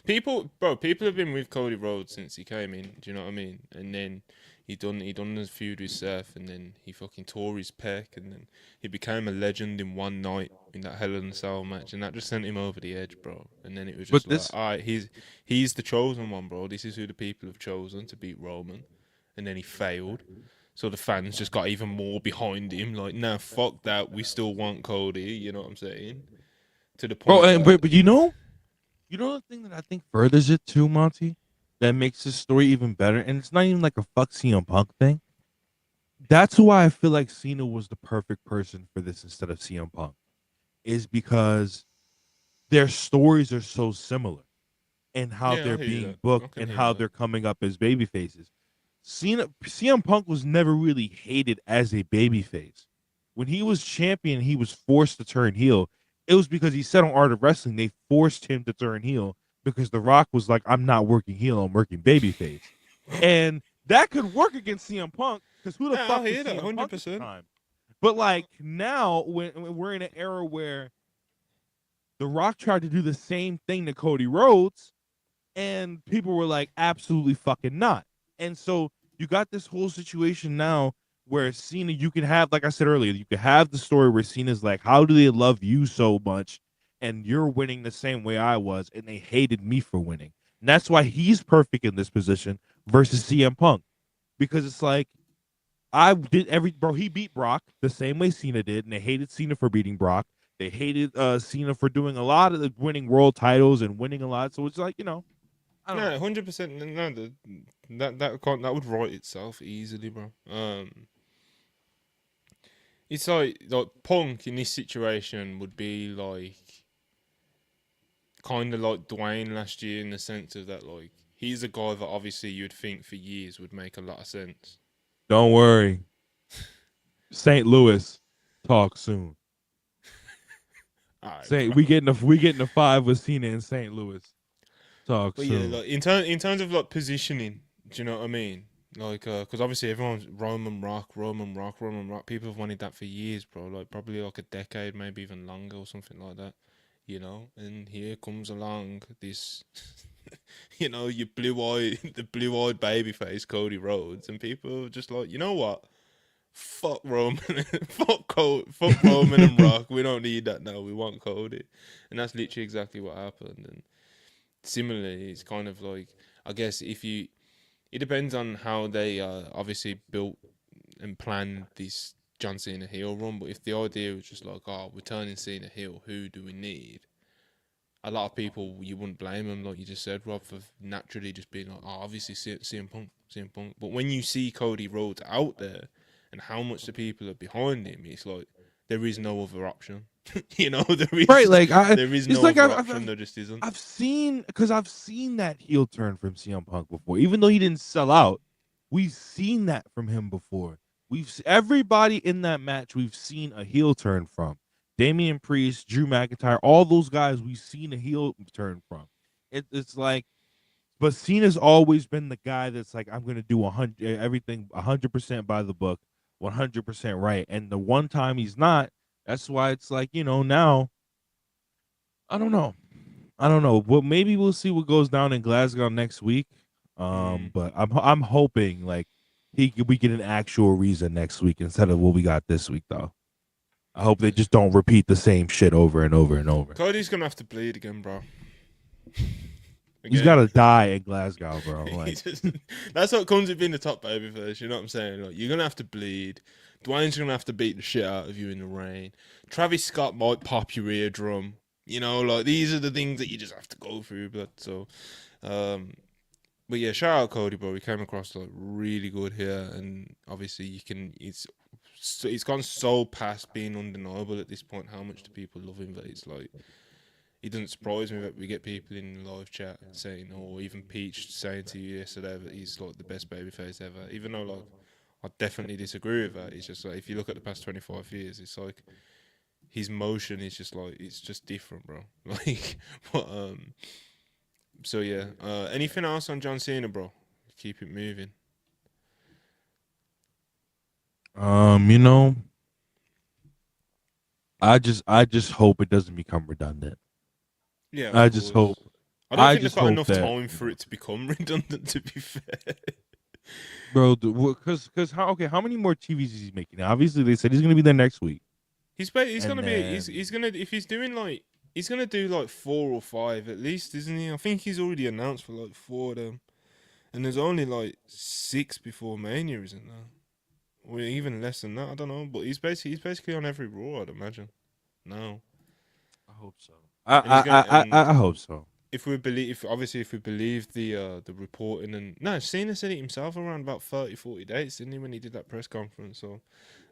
people have been with Cody Rhodes since he came in. Do you know what I mean? And then he done his feud with Seth, and then he fucking tore his pec, and then he became a legend in one night in that Hell in a Cell match, and that just sent him over the edge, bro. And then it was But just like, this, all right, he's the chosen one, bro. This is who the people have chosen to beat Roman, and then he failed. So the fans just got even more behind him. Like, nah, fuck that. We still want Cody. You know what I'm saying? To the bro, point where but the thing that I think furthers it too, Monty, that makes this story even better, and it's not even like a fuck CM Punk thing. That's why I feel like Cena was the perfect person for this instead of CM Punk, is because their stories are so similar and how yeah, I they're hear being that. I booked can and hear how that. they're coming up as baby faces. CM Punk was never really hated as a babyface. When he was champion, he was forced to turn heel. It was because he said on Art of Wrestling they forced him to turn heel because The Rock was like, "I'm not working heel, I'm working babyface," and that could work against CM Punk because who the Yeah, fuck I was hear that CM hundred Punk at the percent. time? But like now, when we're in an era where The Rock tried to do the same thing to Cody Rhodes, and people were like, absolutely fucking not. And so you got this whole situation now where Cena, you can have, like I said earlier, you can have the story where Cena's like, how do they love you so much? And you're winning the same way I was, and they hated me for winning. And that's why he's perfect in this position versus CM Punk. Because it's like, he beat Brock the same way Cena did, and they hated Cena for beating Brock. They hated Cena for doing a lot of the winning world titles and winning a lot. So it's like, I don't No, know. 100%. No, that would write itself easily, bro. It's like Punk in this situation would be like kind of like Dwayne last year in the sense of that, like, he's a guy that obviously you'd think for years would make a lot of sense. Don't worry. St. Louis, talk soon. All right, Say bro. we getting a 5 with Cena in St. Louis. Talk But yeah, soon. like in terms of like positioning, do you know what I mean? Like, because obviously everyone's Roman Rock, Roman Rock, Roman Rock. People have wanted that for years, bro. Like probably like a decade, maybe even longer or something like that. You know, and here comes along this, your the blue-eyed babyface Cody Rhodes, and people are just like, you know what? Fuck Roman, fuck Roman and Rock. We don't need that now. We want Cody, and that's literally exactly what happened. And similarly, it's kind of like, I guess it depends on how they obviously built and planned this John Cena heel run. But if the idea was just like, oh, we're turning Cena heel, who do we need? A lot of people, you wouldn't blame them, like you just said, Rob, for naturally just being like, oh, obviously CM Punk, CM Punk. But when you see Cody Rhodes out there and how much the people are behind him, it's like there is no other option. Right, like there is it's no like other option. There just isn't. I've seen because I've seen that heel turn from CM Punk before. Even though he didn't sell out, we've seen that from him before. Everybody in that match we've seen a heel turn from. Damian Priest, Drew McIntyre, all those guys we've seen a heel turn from. It's like, but Cena's always been the guy that's like, I'm gonna do 100 everything 100% by the book, 100% right. And the one time he's not, that's why it's like, now I don't know. I don't know. Well, maybe we'll see what goes down in Glasgow next week. Mm. But I'm hoping like we get an actual reason next week instead of what we got this week though. I hope they just don't repeat the same shit over and over and over. Cody's gonna have to bleed again, bro. He's Again. got to die in Glasgow, bro. Like, That's what comes with being the top baby first. You know what I'm saying? Like, you're gonna have to bleed. Dwayne's gonna have to beat the shit out of you in the rain. Travis Scott might pop your eardrum. Like these are the things that you just have to go through. Um, but yeah, shout out Cody, bro. He came across like really good here, and obviously you can. It's gone so past being undeniable at this point how much the people love him that it's like it doesn't surprise me that we get people in live chat saying, or even Peach saying to you yesterday that he's like the best babyface ever. Even though like I definitely disagree with that. It's just like if you look at the past 25 years, it's like his motion is just like it's just different, bro. Like, but so yeah. Anything else on John Cena, bro? Keep it moving. you know, I just hope it doesn't become redundant. Yeah, of I just hope course. I don't think they've just got hope enough that, time for it to become redundant. To be fair. bro, because how many more TVs is he making? Now, obviously, they said he's gonna be there next week, He's and gonna be he's then gonna if he's doing like he's gonna do like 4 or 5 at least, isn't he? I think he's already announced for like 4 of them, and there's only like 6 before Mania, isn't there? Or even less than that. I don't know, but he's basically on every Raw, I'd imagine. No, I hope so. and he's gonna and I hope so. if we believe the reporting and no, Cena said it himself around about 30, 40 dates, didn't he, when he did that press conference? So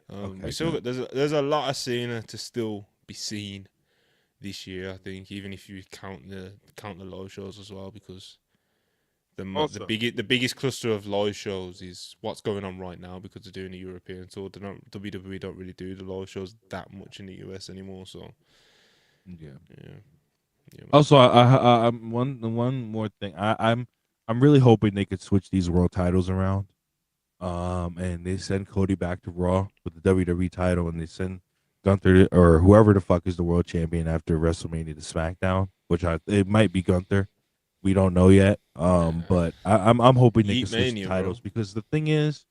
we Okay, still good. got there's a lot of Cena to still be seen this year. I think even if you count the live shows as well, because Also, the biggest cluster of live shows is what's going on right now because they're doing a European tour. WWE don't really do the live shows that much in the US anymore. So yeah. yeah, yeah, man. Also, I'm one more thing. I'm really hoping they could switch these world titles around. And they send Cody back to Raw with the WWE title, and they send Gunther or whoever the fuck is the world champion after WrestleMania to SmackDown, which it might be Gunther. We don't know yet. Nah. But I'm hoping they can Yeet switch the Mania, bro. titles because the thing is,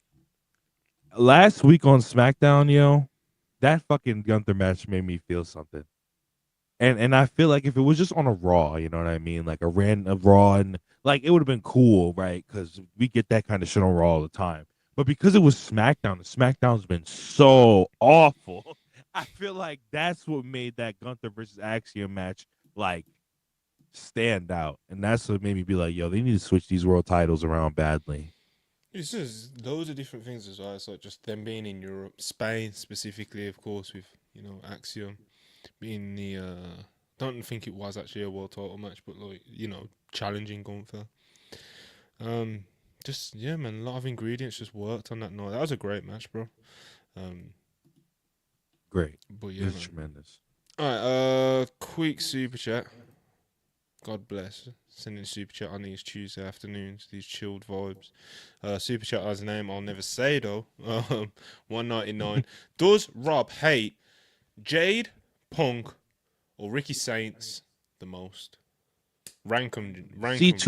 last week on SmackDown, that fucking Gunther match made me feel something. And I feel like if it was just on a Raw, you know what I mean, like a random Raw, and like it would have been cool, right? Because we get that kind of shit on Raw all the time. But because it was SmackDown, and SmackDown's been so awful, I feel like that's what made that Gunther versus Axiom match like stand out, and that's what made me be like, yo, they need to switch these world titles around badly. It's just loads of different things as well. It's like just them being in Europe, Spain specifically, of course, with Axiom being the. Don't think it was actually a world title match, but like challenging Gunther. Um, just yeah, man, a lot of ingredients just worked on that night. That was a great match, bro. Um, great. But It yeah, was man. tremendous. All right, quick super chat. God bless. Sending super chat on these Tuesday afternoons, these chilled vibes. Super chat has a name I'll never say though. 199. Does Rob hate Jade, Punk, or Ricky Saints the most? Rank them, See, Rob.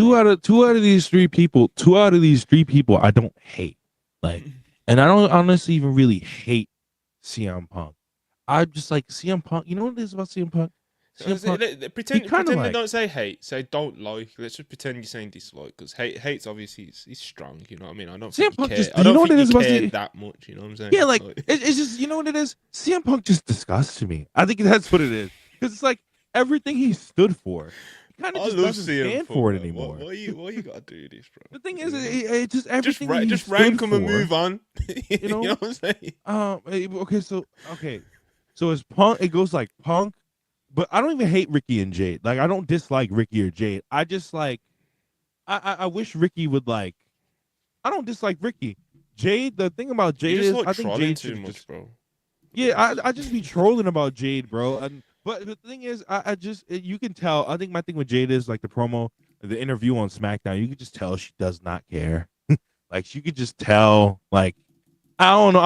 two out of these three people, I don't hate. Like, and I don't honestly even really hate CM Punk. I just like CM Punk. You know what it is about CM Punk? CM Punk. Pretend Kind of they like don't say hate. Say don't like. Let's just pretend you're saying dislike because hate's obviously he's strong. You know what I mean? I don't think CM you Punk. care. Just I you don't know what think it you is about care CM. that much. You know what I'm saying? Yeah, like it's just you know what it is. CM Punk just disgusts me. I think that's what it is because it's like everything he stood for, he kind of I just love doesn't CM stand Punk, for it man. anymore. Why you gotta do this, bro? The thing is, You know? it just everything he Just stood rank them and for. move on. You You know know, what I'm saying? so it's Punk. It goes like Punk, but I don't even hate Ricky and Jade. Like I don't dislike Ricky or Jade. I just like I wish Ricky would like. I don't dislike Ricky. Jade. The thing about You Jade just is like I think trolling Jade too should much, just bro. yeah. I just be trolling about Jade, bro. And but the thing is, I just you can tell. I think my thing with Jade is like the promo, the interview on SmackDown. You can just tell she does not care. Like you could just tell, like I don't know.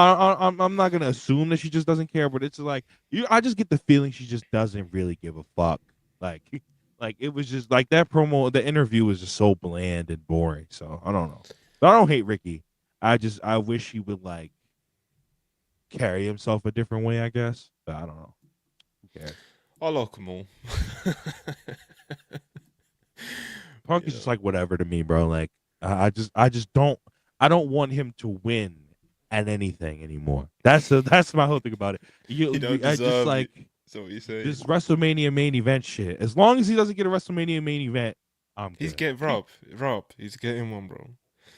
I'm not gonna assume that she just doesn't care, but it's like I just get the feeling she just doesn't really give a fuck. Like, like it was just like that promo. The interview was just so bland and boring. So I don't know. But I don't hate Ricky. I wish he would like carry himself a different way. I guess, but I don't know. Who cares? I like them all. Punk is just like whatever to me, bro. Like I just don't. I don't want him to win at anything anymore. That's my whole thing about it. You don't I just deserve it. like That's what you're saying. this WrestleMania main event shit. As long as he doesn't get a WrestleMania main event, I'm good. He's getting Rob. He's getting one, bro.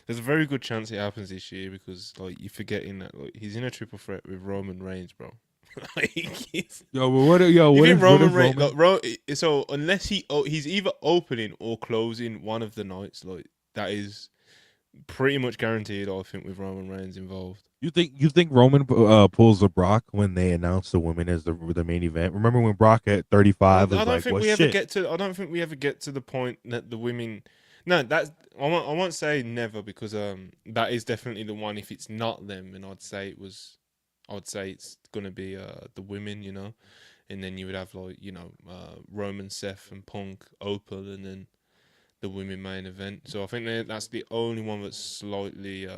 There's a very good chance it happens this year because like you're forgetting that like he's in a triple threat with Roman Reigns, bro. Like, Yo, but what? Yo, you what think if Roman Roman? Reigns? So unless he's either opening or closing one of the nights, like that is pretty much guaranteed. I think with Roman Reigns involved. You think Roman pulls the Brock when they announce the women as the main event? Remember when Brock at 35 was I don't like, think "Well, we ever shit." get to. I don't think we ever get to the point that the women. No, that's I won't say never because that is definitely the one. If it's not them, and I'd say it was, I'd say it's gonna be the women, you know, and then you would have like Roman, Seth, and Punk, Opal, and then the women main event. So I think that's the only one that's slightly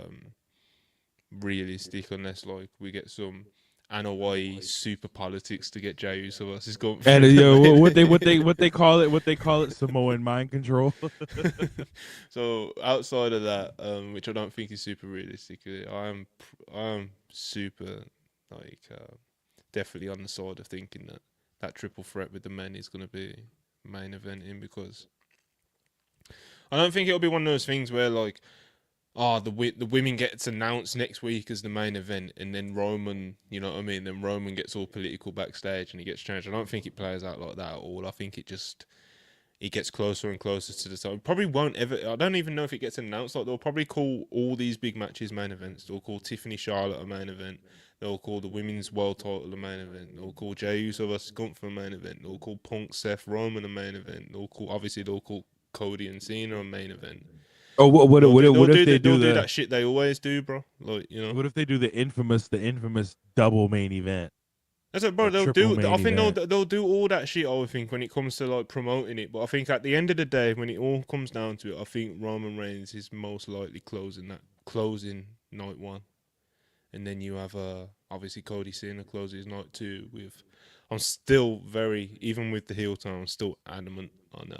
realistic, unless like we get some Anawai super politics to get Jey Uso versus And Gunther. yo, what they call it Samoan mind control. So outside of that, which I don't think is super realistic, I'm super like definitely on the side of thinking that that triple threat with the men is going to be main eventing because I don't think it'll be one of those things where like the women gets announced next week as the main event, and then Roman, you know what I mean? Then Roman gets all political backstage and he gets changed. I don't think it plays out like that at all. I think it gets closer and closer to the time. Probably won't ever. I don't even know if it gets announced. Like they'll probably call all these big matches main events. They'll call Tiffany Charlotte a main event. They'll call the women's world title a main event. They'll call Jey Uso vs Gunther a main event. They'll call Punk, Seth, Roman a main event. They'll call Cody and Cena a main event. Oh, what if they They'll do do that shit they always do, bro. Like What if they do the infamous double main event? That's it, bro. Or They'll triple do. I main think event. they'll do all that shit. I would think when it comes to like promoting it, but I think at the end of the day, when it all comes down to it, I think Roman Reigns is most likely closing night one, and then you have obviously Cody Cena closes night two. I'm still very even with the heel turn. I'm still adamant on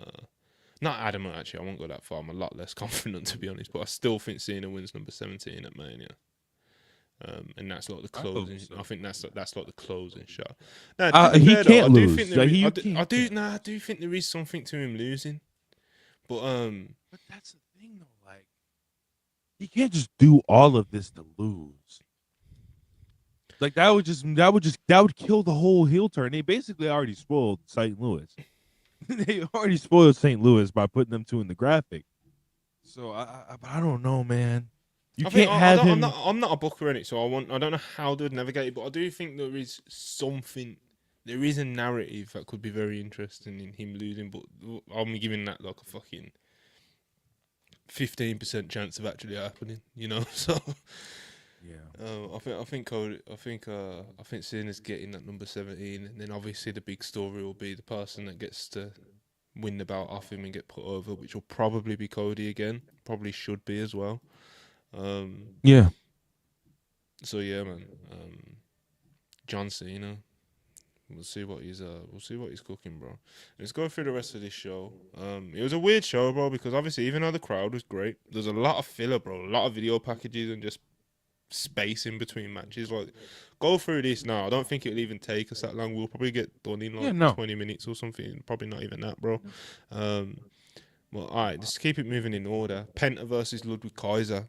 not adamant actually. I won't go that far. I'm a lot less confident to be honest, but I still think Cena wins number 17 at Mania. And that's like the closing. I think that's like the closing shot. Now, He fair, though, can't lose. I do think there is something to him losing, but But that's the thing, though. Like, he can't just do all of this to lose. Like that would kill the whole heel turn. They basically already spoiled St. Louis. They already spoiled St. Louis by putting them two in the graphic. So I don't know, man. You I think can't have I'm him. not a booker in it, so I don't know how they'd navigate it, but I do think there is something. There is a narrative that could be very interesting in him losing, but I'm giving that like a fucking 15% chance of actually happening. You know, so Yeah. I think Cena's getting that number 17, and then obviously the big story will be the person that gets to win the belt off him and get put over, which will probably be Cody again. Probably should be as well. Um, Yeah. so yeah, man. John Cena. We'll see what he's cooking, bro. Let's go through the rest of this show. It was a weird show, bro, because obviously even though the crowd was great, there's a lot of filler, bro. A lot of video packages and just space in between matches. Like, go through this now. I don't think it'll even take us that long. We'll probably get done in Yeah. like No. 20 minutes or something. Probably not even that, bro. Um, well, all right, just keep it moving in order. Penta versus Ludwig Kaiser.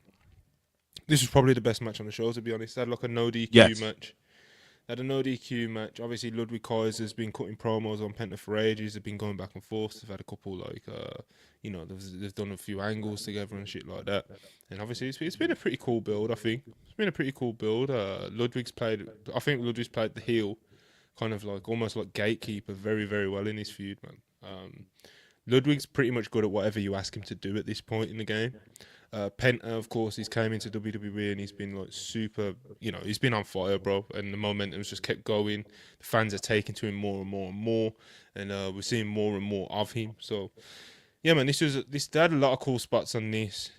This was probably the best match on the show, to be honest. They had like a no DQ Yes. match. They had a no DQ match. Obviously, Ludwig Kaiser's been cutting promos on Penta for ages. They've been going back and forth. They've had a couple like, they've done a few angles together and shit like that. And obviously, it's been a pretty cool build. I think it's been a pretty cool build. I think Ludwig's played the heel, kind of like almost like gatekeeper, very very well in this feud, man. Ludwig's pretty much good at whatever you ask him to do at this point in the game. Penta, of course, he's came into WWE and he's been like super, he's been on fire, bro. And the momentum's just kept going. The fans are taking to him more and more and more, and we're seeing more and more of him. So, yeah, man, they had a lot of cool spots on this.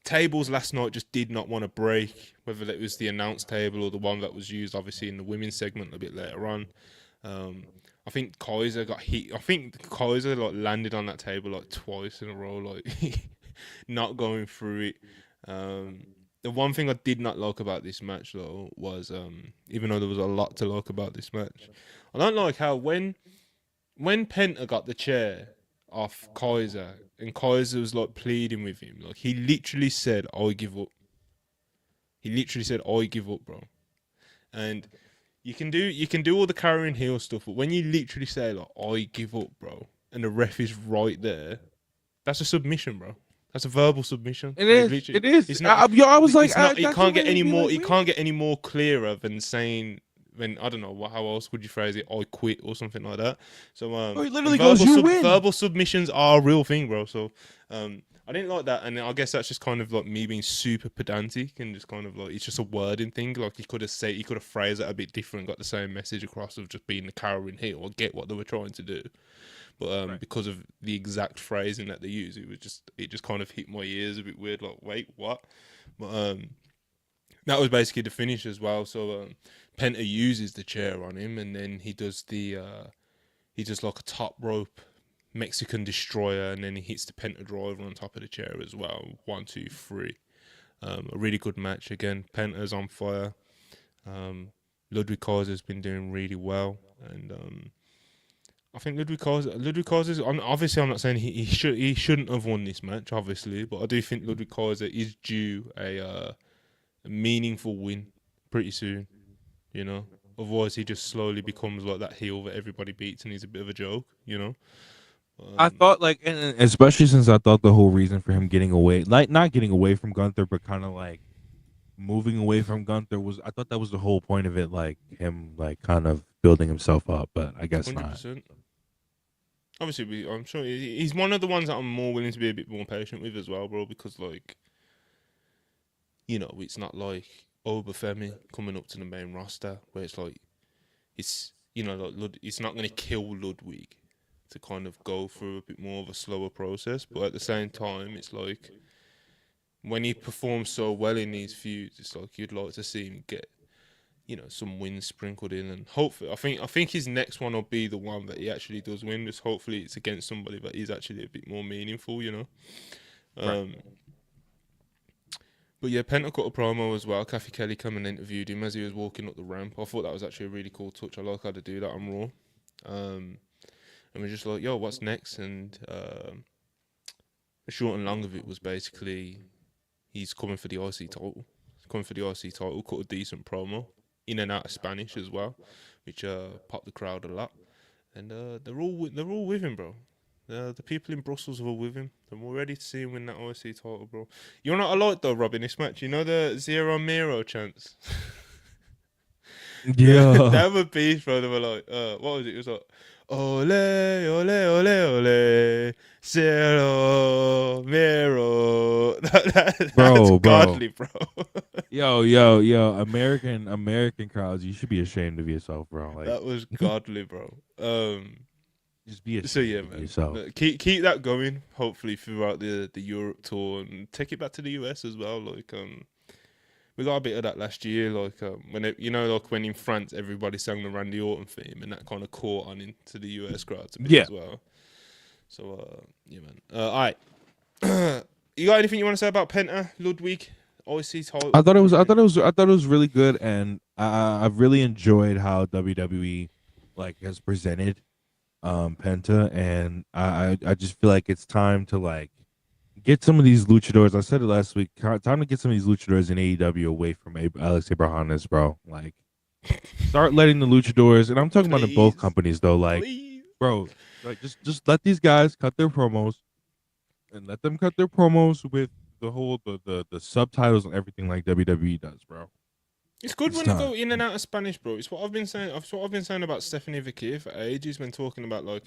Tables last night just did not want to break, whether it was the announced table or the one that was used, obviously, in the women's segment a bit later on. I think Kaiser got hit. I think Kaiser like landed on that table like twice in a row, like not going through it. The one thing I did not like about this match though was even though there was a lot to like about this match, I don't like how when Penta got the chair off Kaiser and Kaiser was like pleading with him, like he literally said, "I give up." He literally said, "I give up, bro." And you can do all the carrying heel stuff, but when you literally say like "I give up, bro," and the ref is right there, that's a submission, bro. That's a verbal submission. It Like is. literally, It is. it's not. I was like, It's not. It that's what can't get made any me more. like, It can't wait. get any more clearer than saying when I don't know how else would you phrase it. I quit or something like that. So Bro, he literally goes, "You win." verbal submissions are a real thing, bro. So I didn't like that, and I guess that's just kind of like me being super pedantic and just kind of like it's just a wording thing. Like he could have phrased it a bit different, got the same message across of just being the cowering heel. I get what they were trying to do, but Right. because of the exact phrasing that they use, it just kind of hit my ears a bit weird. Like, wait, what? But that was basically the finish as well. So Penta uses the chair on him, and then he does like a top rope Mexican destroyer, and then he hits the Penta driver on top of the chair as well. 1, 2, 3. A really good match again. Penta's on fire. Ludwig Kaiser's been doing really well, and I think Ludwig Kaiser's. Obviously, I'm not saying he shouldn't have won this match, obviously, but I do think Ludwig Kaiser is due a meaningful win pretty soon. You know, otherwise he just slowly becomes like that heel that everybody beats, and he's a bit of a joke. You know. I thought like, and especially since I thought the whole reason for him getting away, like not getting away from Gunther, but kind of like moving away from Gunther was. I thought that was the whole point of it, like him like kind of building himself up, but I guess Hundred not. percent. Obviously, I'm sure he's one of the ones that I'm more willing to be a bit more patient with as well, bro. Because like, it's not like Obafemi coming up to the main roster where it's like it's not going to kill Ludwig to kind of go through a bit more of a slower process. But at the same time, it's like when he performs so well in these feuds, it's like you'd like to see him get some wins sprinkled in, and hopefully, I think his next one will be the one that he actually does win. Just hopefully, it's against somebody that is actually a bit more meaningful. Right. But yeah, Penta cut a promo as well. Kathy Kelly came and interviewed him as he was walking up the ramp. I thought that was actually a really cool touch. I like how they do that on Raw. And we're just like, yo, what's next? And the short and long of it was basically he's coming for the IC title. He's coming for the IC title. Cut a decent promo in and out of Spanish as well, which popped the crowd a lot. And they're all with him, bro. The people in Brussels were with him. I'm ready to see him win that IC title, bro. You know what I like though, Rob, in this match? You know the Zero Miro chants? Yeah, They were beast, bro. They were like, what was it? It was like, ole, ole, ole, ole, Zero Miro. That's bro. godly, bro. Yo. American crowds, you should be ashamed of yourself, bro. Like, That was godly, bro. just be So yeah, ashamed of man. yourself. Keep that going. Hopefully throughout the Europe tour and take it back to the US as well. Like we got a bit of that last year. Like when like when in France everybody sang the Randy Orton theme and that kind of caught on into the US crowds a bit Yeah. as well. So yeah, man. All right. You got anything you want to say about Penta, Ludwig, IC title? I thought it was really good, and I've really enjoyed how WWE like has presented Penta, and I just feel like it's time to like get some of these luchadors. I said it last week. Time to get some of these luchadors in AEW away from Alex Abrahantes, bro. Like, start letting the luchadors, and I'm talking about in both Please, companies though. Like, please. bro, like just let these guys cut their promos, and let them cut their promos with the whole the subtitles and everything like WWE does, bro. It's good It's when they time. go in and out of Spanish, bro. It's what I've been saying. It's what I've been saying about Stephanie Vakir for ages. When talking about like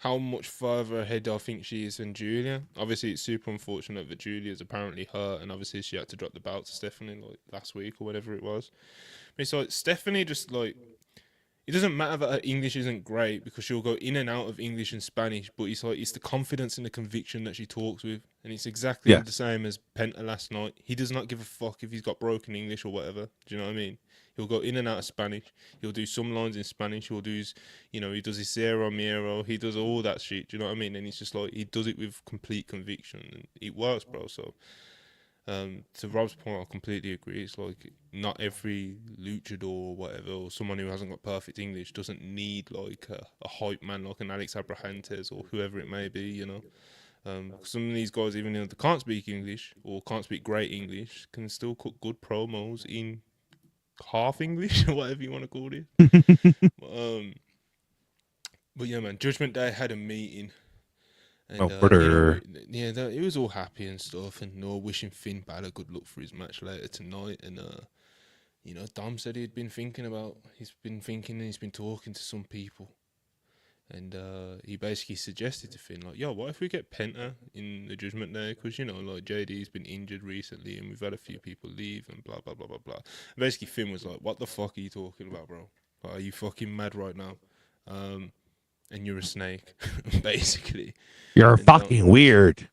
how much further ahead I think she is than Julia. Obviously, it's super unfortunate that Julia's apparently hurt, and obviously she had to drop the belt to Stephanie like last week or whatever it was. But it's like Stephanie just like it doesn't matter that her English isn't great because she'll go in and out of English and Spanish, but it's like it's the confidence and the conviction that she talks with, and it's exactly the Yes. same as Penta last night. He does not give a fuck if he's got broken English or whatever. Do you know what I mean? He'll go in and out of Spanish. He'll do some lines in Spanish. He'll do his, he does his Zero Miro. He does all that shit. Do you know what I mean? And it's just like he does it with complete conviction, and it works, bro. So to Rob's point, I completely agree. It's like not every luchador or whatever, or someone who hasn't got perfect English doesn't need like a hype man like an Alex Abrahantes or whoever it may be, some of these guys, even if they can't speak English or can't speak great English, can still cook good promos in half English or whatever you want to call it. But yeah, man, Judgment Day had a meeting. And, brother. it was all happy and stuff, and wishing Finn Balor good luck for his match later tonight. And, Dom said he's been thinking, and he's been talking to some people. And he basically suggested to Finn, like, yo, what if we get Penta in the Judgment Day? Because, like, JD's been injured recently, and we've had a few people leave, and blah, blah, blah, blah, blah. And basically, Finn was like, what the fuck are you talking about, bro? Like, are you fucking mad right now? And you're a snake, basically. You're And fucking weird.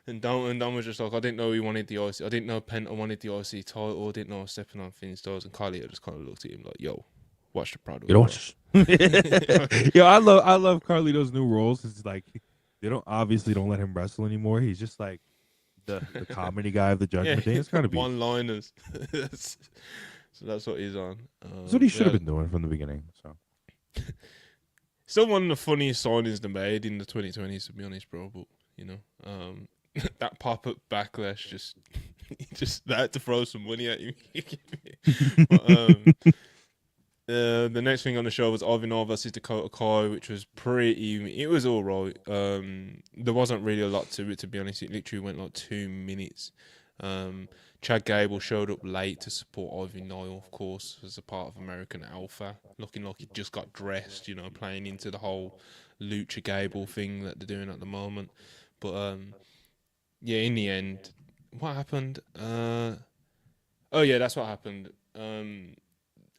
And Dom was just like, I didn't know he wanted the IC. I didn't know Penta wanted the IC title. I didn't know I was stepping on Finn's toes. And Carlito just kind of looked at him like, yo, watch the product. You don't. Yo, I love Carlito's new roles. It's like they don't let him wrestle anymore. He's just like the comedy guy of the Judgment Day. It's kind of one-liners. So that's what he's on. That's what he should have been doing from the beginning. So. Still one of the funniest signings they made in the 2020s, to be honest, bro. But that pop-up backlash just they had to throw some money at you. But, the next thing on the show was Ivanov versus Dakota Kai, which was it was all right. There wasn't really a lot to it, to be honest. It literally went like 2 minutes. Chad Gable showed up late to support Ivy Nile, of course, as a part of American Alpha, looking like he just got dressed, playing into the whole Lucha Gable thing that they're doing at the moment. But in the end, what happened? That's what happened.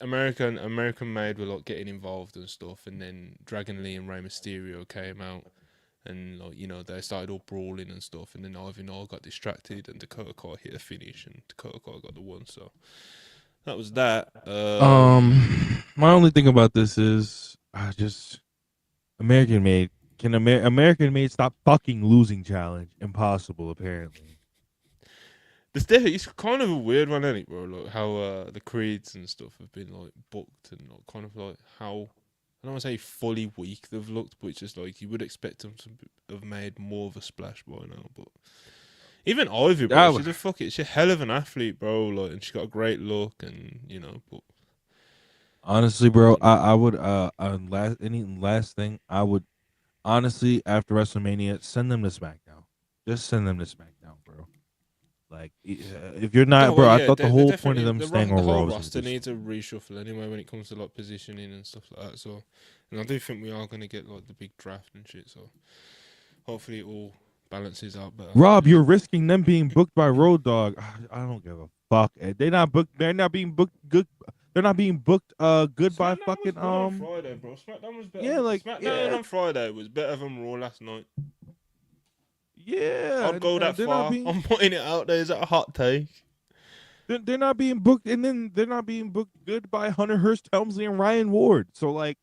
American Made were like getting involved and stuff, and then Dragon Lee and Rey Mysterio came out. And they started all brawling and stuff, and then Ivy Nile got distracted, and Dakota Kai hit a finish, and Dakota Kai got the one. So that was that. My only thing about this is American Made. Can American Made stop fucking losing challenge? Impossible, apparently. It's kind of a weird one, isn't it, bro? Like how the creeds and stuff have been like booked, and like kind of like how. I don't want to say fully weak they've looked, but it's just like you would expect them to have made more of a splash by now. But even Ivy, bro, she's a hell of an athlete, bro. Like, and she's got a great look, and but honestly, bro, I would last thing I would honestly, after WrestleMania, send them to SmackDown. Just send them to SmackDown, bro. Like, if you're No, not, well, bro, I yeah, thought the whole point of definitely them staying the on whole Raw was roster just needs a reshuffle anyway when it comes to like positioning and stuff like that. So, and I do think we are gonna get like the big draft and shit. So, hopefully, it all balances out better. Rob. You're risking them being booked by Road Dogg. I don't give a fuck. They're not booked. They're not being booked good. They're not being booked good by SmackDown was fucking good on Friday, bro. SmackDown was better. yeah, like SmackDown yeah, on Friday was better than Raw last night. yeah, I'd go that they're not far. being I'm putting it out there. Is that a hot take? they're not being booked, and then they're not being booked good by Hunter Hearst Helmsley and Ryan Ward. So like,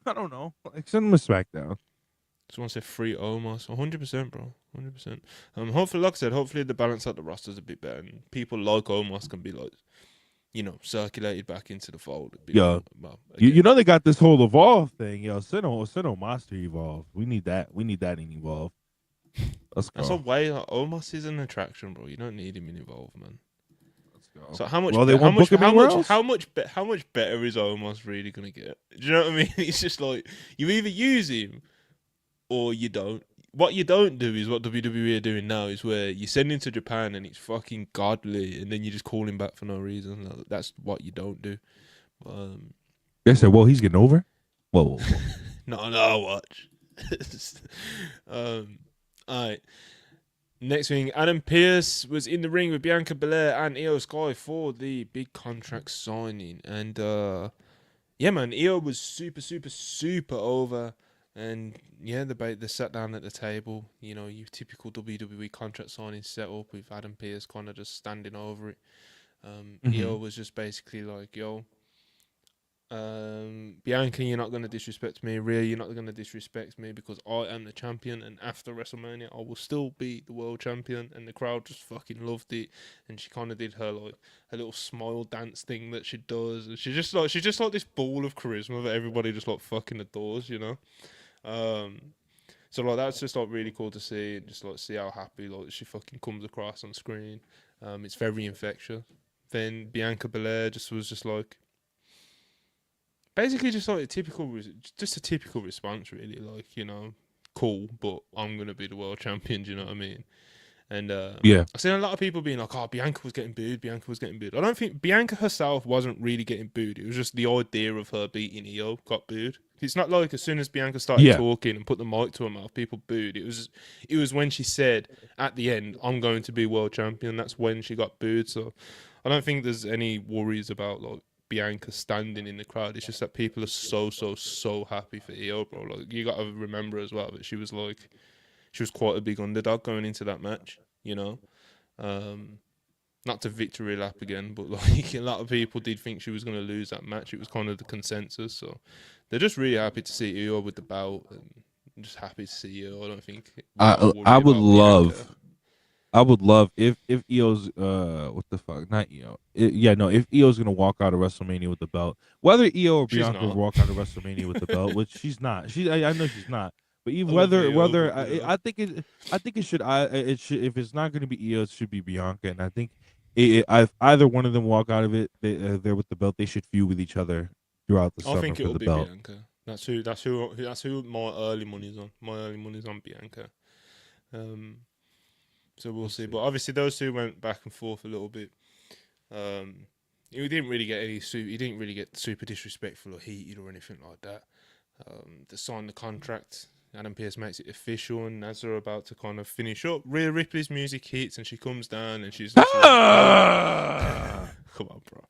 I don't know. Like, send them a SmackDown. Just want to say free almost 100%, bro. 100%. Hopefully, like I said, hopefully the balance at the roster's a bit better, and people like Omos can be like, circulated back into the fold a bit Yo, more. Well, you again, know they got this whole Evolve thing. Yo, send Omos to Evolve. We need that. We need that in Evolve. Let's that's a go. way. Like, Omos is an attraction, bro. You don't need him in Evolve, man. Let's go. So how much? Well, they How won't much? book him How anywhere much? else. How much better is Omos really gonna get? Do you know what I mean? It's just like you either use him or you don't. What you don't do is what WWE are doing now is where you send him to Japan and it's fucking godly, and then you just call him back for no reason. Like, that's what you don't do. They said, well, he's getting over. Whoa. No, watch. All right. Next thing, Adam Pearce was in the ring with Bianca Belair and Io Sky for the big contract signing, and yeah, man, Io was super, super, super over. And yeah, they sat down at the table. You know, your typical WWE contract signing setup with Adam Pearce kind of just standing over it. Mm-hmm. Io was just basically like, "Yo, Bianca, you're not gonna disrespect me. Rhea, you're not gonna disrespect me because I am the champion. And after WrestleMania, I will still be the world champion." And the crowd just fucking loved it. And she kind of did her like her little smile dance thing that she does. And she's just like this ball of charisma that everybody just like fucking adores, you know. So like that's just like really cool to see, and just like see how happy like she fucking comes across on screen. It's very infectious. Then Bianca Belair was just like basically just like just a typical response, really. Like, cool, but I'm gonna be the world champion. Do you know what I mean? And Yeah. I've seen a lot of people being like, "Oh, Bianca was getting booed. Bianca was getting booed." I don't think Bianca herself wasn't really getting booed. It was just the idea of her beating Io got booed. It's not like as soon as Bianca started Yeah. talking and put the mic to her mouth, people booed. It was when she said at the end, "I'm going to be world champion." That's when she got booed. So I don't think there's any worries about like Bianca standing in the crowd. It's just that people are so so so happy for Io, bro. Like you got to remember as well that she was quite a big underdog going into that match. You know, not to victory lap again, but like a lot of people did think she was going to lose that match. It was kind of the consensus. So they're just really happy to see Io with the belt, and I'm just happy to see Io. I don't think we got to I worry would about Bianca. love. I would love if Io's what the fuck, not Io. Yeah, no, if Io's gonna walk out of WrestleMania with the belt, whether Io or She's Bianca not. walk out of WrestleMania with the belt, which she's not. I know she's not. But I even love Io, whether but yeah. I think it should, if it's not gonna be Io, it should be Bianca. And I think if either one of them walk out of it, they're with the belt. They should feud with each other throughout the I summer think for it'll the be belt. Bianca. That's who my early money's on. My early money's on Bianca. Um, so we'll see. But obviously those two went back and forth a little bit. He didn't really get he didn't really get super disrespectful or heated or anything like that. They signed the contract. Adam Pearce makes it official, and as they're about to kind of finish up, Rhea Ripley's music hits, and she comes down, and she's just like, "Yo, Ah! come on, bro."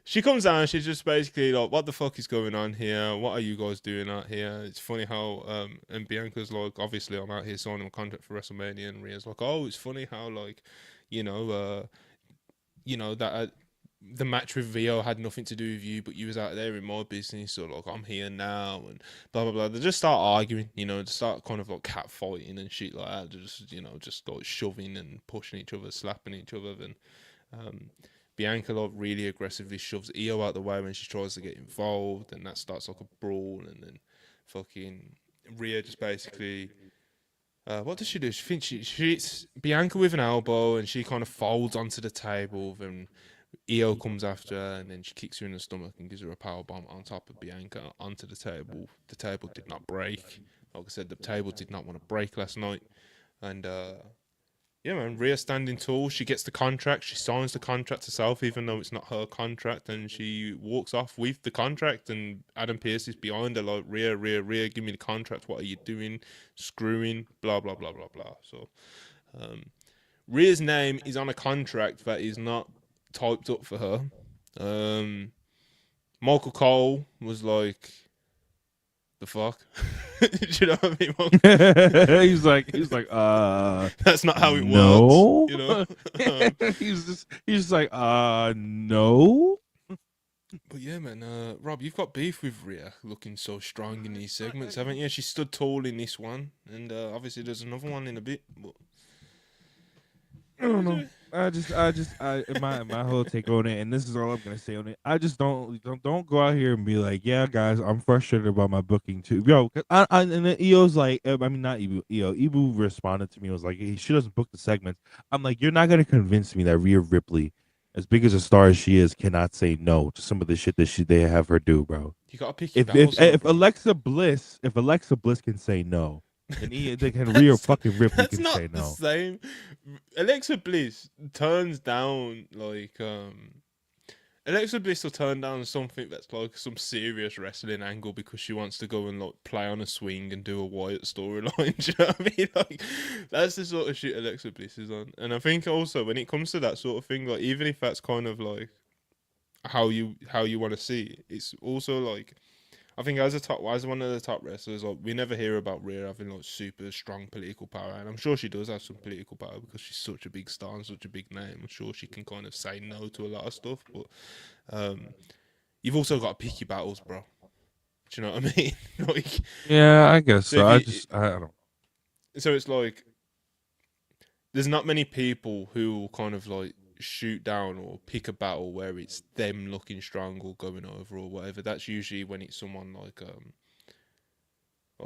She comes down, she's just basically like, "What the fuck is going on here? What are you guys doing out here?" It's funny how and Bianca's like, "Obviously, I'm out here signing a contract for WrestleMania," and Rhea's like, "Oh, it's funny how like, you know, uh, that." The match with Rio had nothing to do with you, but you was out there in my business, so like I'm here now, and blah blah blah. They just start arguing, they start kind of like cat fighting and shit like that. Just like shoving and pushing each other, slapping each other. Then Bianca like really aggressively shoves Io out the way when she tries to get involved, and that starts like a brawl. And then fucking Rhea just basically what does she do? She thinks she hits Bianca with an elbow, and she kind of folds onto the table. Then Io comes after her, and then she kicks her in the stomach and gives her a power bomb on top of Bianca onto the table. The table did not break. Like I said, the table did not want to break last night, and yeah, man, Rhea standing tall. She gets the contract. She signs the contract herself, even though it's not her contract, and she walks off with the contract. And Adam Pearce is behind her, like, Rhea, Rhea, Rhea, give me the contract. What are you doing? Screwing, blah blah blah blah blah. So, Rhea's name is on a contract that is not typed up for her. Michael Cole was like, the fuck? Do you know what I mean? he's like, that's not how it no. works. You know? he's just like, no. But yeah, man, Rob, you've got beef with Rhea looking so strong in these segments, haven't you? She stood tall in this one, and obviously there's another one in a bit. But I don't know. My whole take on it, and this is all I'm gonna say on it. I just don't go out here and be like, yeah, guys, I'm frustrated about my booking too, yo. And then EO's like, I mean, not EO. EO responded to me, was like, hey, she doesn't book the segments. I'm like, you're not gonna convince me that Rhea Ripley, as big as a star as she is, cannot say no to some of the shit that they have her do, bro. You gotta pick if Alexa Bliss can say no. And Rhea fucking Ripley can say no. That's not the same. Alexa Bliss turns down Alexa Bliss will turn down something that's like some serious wrestling angle because she wants to go and like play on a swing and do a Wyatt storyline. Do you know what I mean? Like, that's the sort of shit Alexa Bliss is on. And I think also when it comes to that sort of thing, like, even if that's kind of like how you want to see it, it's also like, I think as one of the top wrestlers, like, we never hear about Rhea having like super strong political power, and I'm sure she does have some political power because she's such a big star and such a big name. I'm sure she can kind of say no to a lot of stuff, but you've also got to pick your battles, bro. Do you know what I mean? Like, yeah, I guess so. I don't. So it's like there's not many people who will kind of like shoot down or pick a battle where it's them looking strong or going over or whatever. That's usually when it's someone like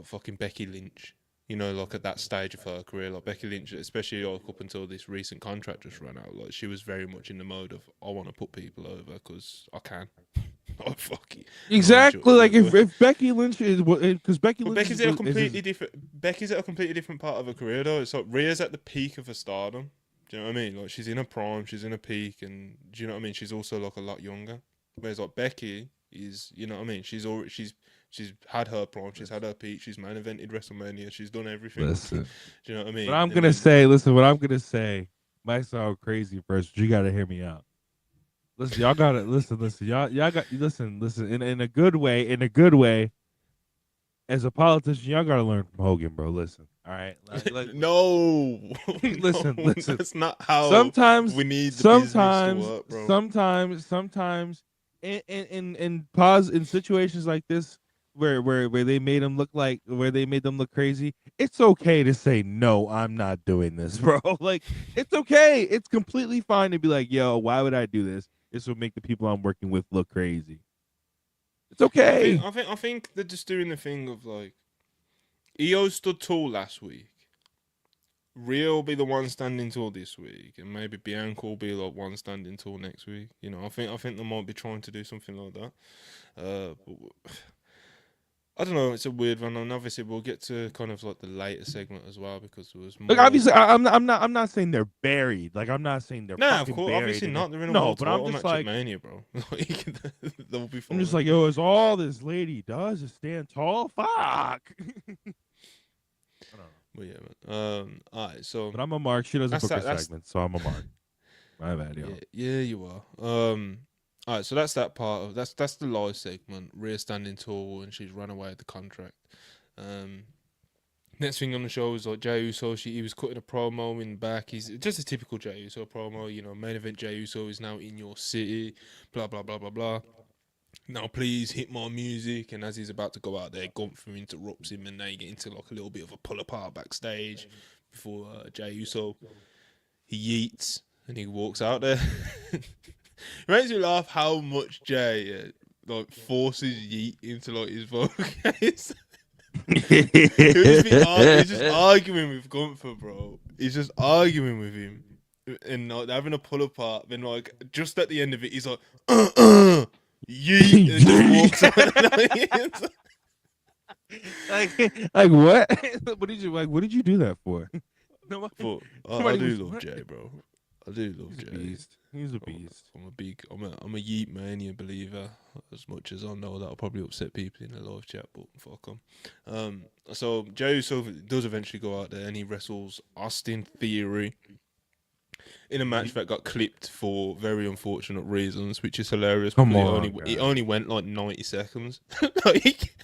fucking Becky Lynch, you know, like at that stage of her career. Like Becky Lynch, especially like up until this recent contract just ran out, like she was very much in the mode of, I want to put people over because I can. Oh, fuck it. Exactly, like if Becky Lynch is, because Becky's at a completely different part of her career though. It's like Rhea's at the peak of her stardom. Do you know what I mean? Like, she's in her prime, she's in her peak, and do you know what I mean? She's also like a lot younger. Whereas like Becky is, you know what I mean? She's had her prime, she's had her peak, she's main evented WrestleMania, she's done everything. Listen, do you know what I mean? What I'm gonna say might sound crazy first, but you gotta hear me out. Listen, y'all gotta listen. Y'all got listen. In a good way. As a politician, y'all gotta learn from Hogan, bro. Listen, all right. No, listen. That's not how. Sometimes we need the business to work, bro. Sometimes, in situations like this, where they made them look crazy, it's okay to say no. I'm not doing this, bro. Like, it's okay. It's completely fine to be like, yo, why would I do this? This will make the people I'm working with look crazy. It's okay. I think they're just doing the thing of like, EO stood tall last week. Rhea will be the one standing tall this week, and maybe Bianca will be like one standing tall next week. You know, I think they might be trying to do something like that. But I don't know. It's a weird one, and obviously we'll get to kind of like the later segment as well because there was more. Like, obviously, I'm not saying they're buried. Like, I'm not saying they're of course, buried. Obviously not. They're in a world title match at Mania, bro. Like, they'll be fine. I'm just like, yo, is all this lady does is stand tall? Fuck. I don't know. Well, yeah, man. Alright, so. But I'm a mark. She doesn't book her segment, so I'm a mark. My bad, yo. Yeah, you are. Alright, so that's that part of that's the live segment. Rhea standing tall and she's run away with the contract. Next thing on the show is like Jey Uso. He was cutting a promo in the back. He's just a typical Jey Uso promo. You know, main event Jey Uso is now in your city. Blah blah blah blah blah. Now please hit my music. And as he's about to go out there, Gunther interrupts him, and they get into like a little bit of a pull apart backstage before Jey Uso he yeets and he walks out there. It makes me laugh how much Jey like forces Yeet into like his vocals. He's just arguing with Gunther, bro. He's just arguing with him, and like, they're having a pull apart. Then like just at the end of it, he's like, Yeet, and just walks out. like what? What did you like? What did you do that for? Nobody, But I nobody do was love what? Jay, bro. I do love He's a Jay. beast. He's a beast. I'm a Yeet Mania believer. As much as I know that'll probably upset people in the live chat, but fuck 'em. So Jey Uso does eventually go out there and he wrestles Austin Theory in a match that got clipped for very unfortunate reasons, which is hilarious Come because on, it guys. only went like 90 seconds. Like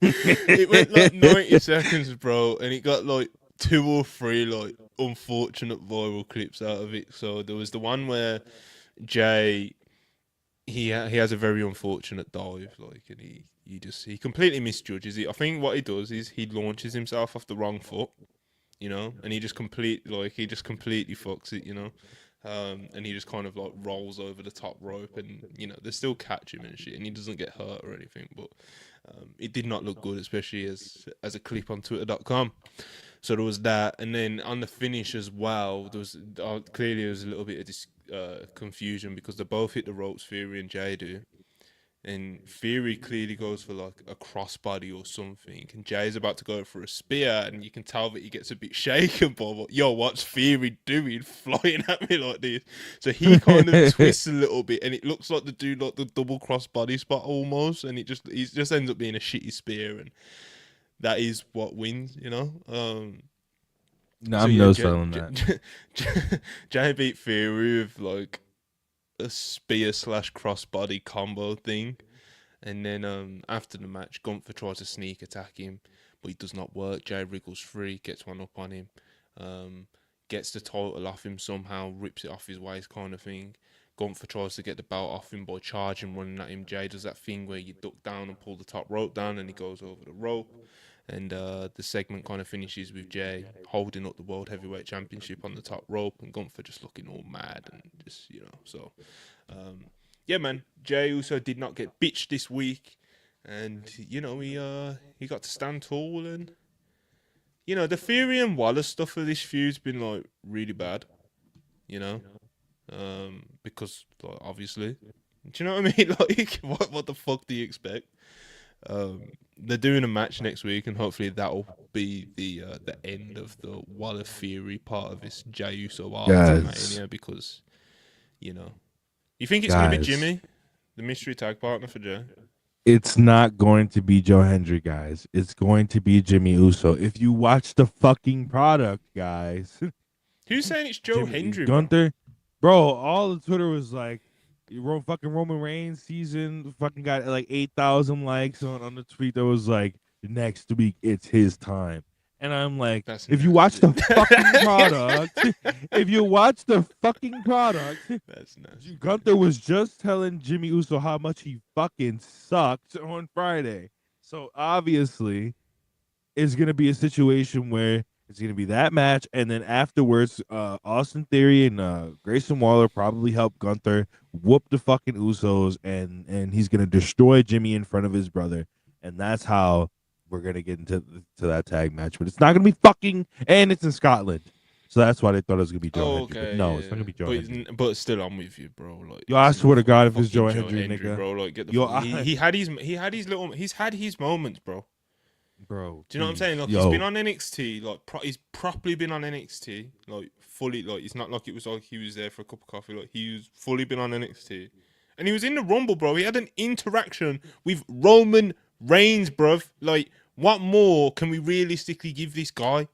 it went like 90 seconds, bro, and it got like two or three like unfortunate viral clips out of it. So there was the one where Jay he has a very unfortunate dive, like, and he completely misjudges it. I think what he does is he launches himself off the wrong foot, and he just completely fucks it, and he just kind of like rolls over the top rope, and they still catch him and shit, and he doesn't get hurt or anything, but it did not look good, especially as a clip on Twitter.com. So there was that, and then on the finish as well, there was clearly there was a little bit of this confusion because they both hit the ropes, Fury and Jay do, and Fury clearly goes for like a crossbody or something, and Jay's about to go for a spear, and you can tell that he gets a bit shaken by what's Fury doing, flying at me like this? So he kind of twists a little bit, and it looks like the dude like the double crossbody spot almost, and he just ends up being a shitty spear, and that is what wins. No, So I'm yeah, no selling that. Jay beat Fury with like a spear slash crossbody combo thing. And then after the match, Gunther tries to sneak attack him, but he does not work. Jay wriggles free, gets one up on him, um, gets the title off him somehow, rips it off his waist kind of thing. Gunther tries to get the belt off him by charging, running at him. Jay does that thing where you duck down and pull the top rope down, and he goes over the rope. And the segment kind of finishes with Jay holding up the World Heavyweight Championship on the top rope, and Gunther just looking all mad and just, so um, yeah, man. Jey Uso did not get bitched this week, and he got to stand tall, and the Fury and Wallace stuff for this feud's been like really bad, you know, because like, obviously, do you know what I mean? Like, what the fuck do you expect? They're doing a match next week, and hopefully that'll be the end of the Wallace Fury part of this Jey Uso arc to Guys, Mania, because you know you think it's gonna be guys, Jimmy, the mystery tag partner for Jay. it's not going to be Joe Hendry, guys. It's going to be Jimmy Uso. If you watch the fucking product, guys, Who's saying it's Joe Jimmy Hendry, bro? Gunther, bro, all the Twitter was like, fucking Roman Reigns season fucking got like 8,000 likes on the tweet that was like, next week it's his time. And I'm like, That's if you watch nasty. the fucking product, if you watch the fucking product, That's nasty. Gunther was just telling Jimmy Uso how much he fucking sucked on Friday. So obviously, it's gonna be a situation where it's gonna be that match, and then afterwards, Austin Theory and Grayson Waller probably help Gunther whoop the fucking Usos, and he's gonna destroy Jimmy in front of his brother, and that's how we're gonna get into that tag match. But it's not gonna be fucking, and it's in Scotland, so that's why they thought it was gonna be Joe Oh, Hendry. But okay, no, it's not yeah. gonna be Joe But Hendry. but still, I'm with you, bro. Like, Yo, I it's swear not to God, if it's fucking Joe Joe Hendry, Hendry, nigga, bro. Like, get the yo, fuck. He's had his moments, bro. bro, Do you know what I'm saying? please, Like, he's been yo, on NXT, like he's properly been on NXT, like fully. Like, it's not like it was like he was there for a cup of coffee. Like, he's fully been on NXT, and he was in the Rumble, bro. He had an interaction with Roman Reigns, bruv. Like, what more can we realistically give this guy,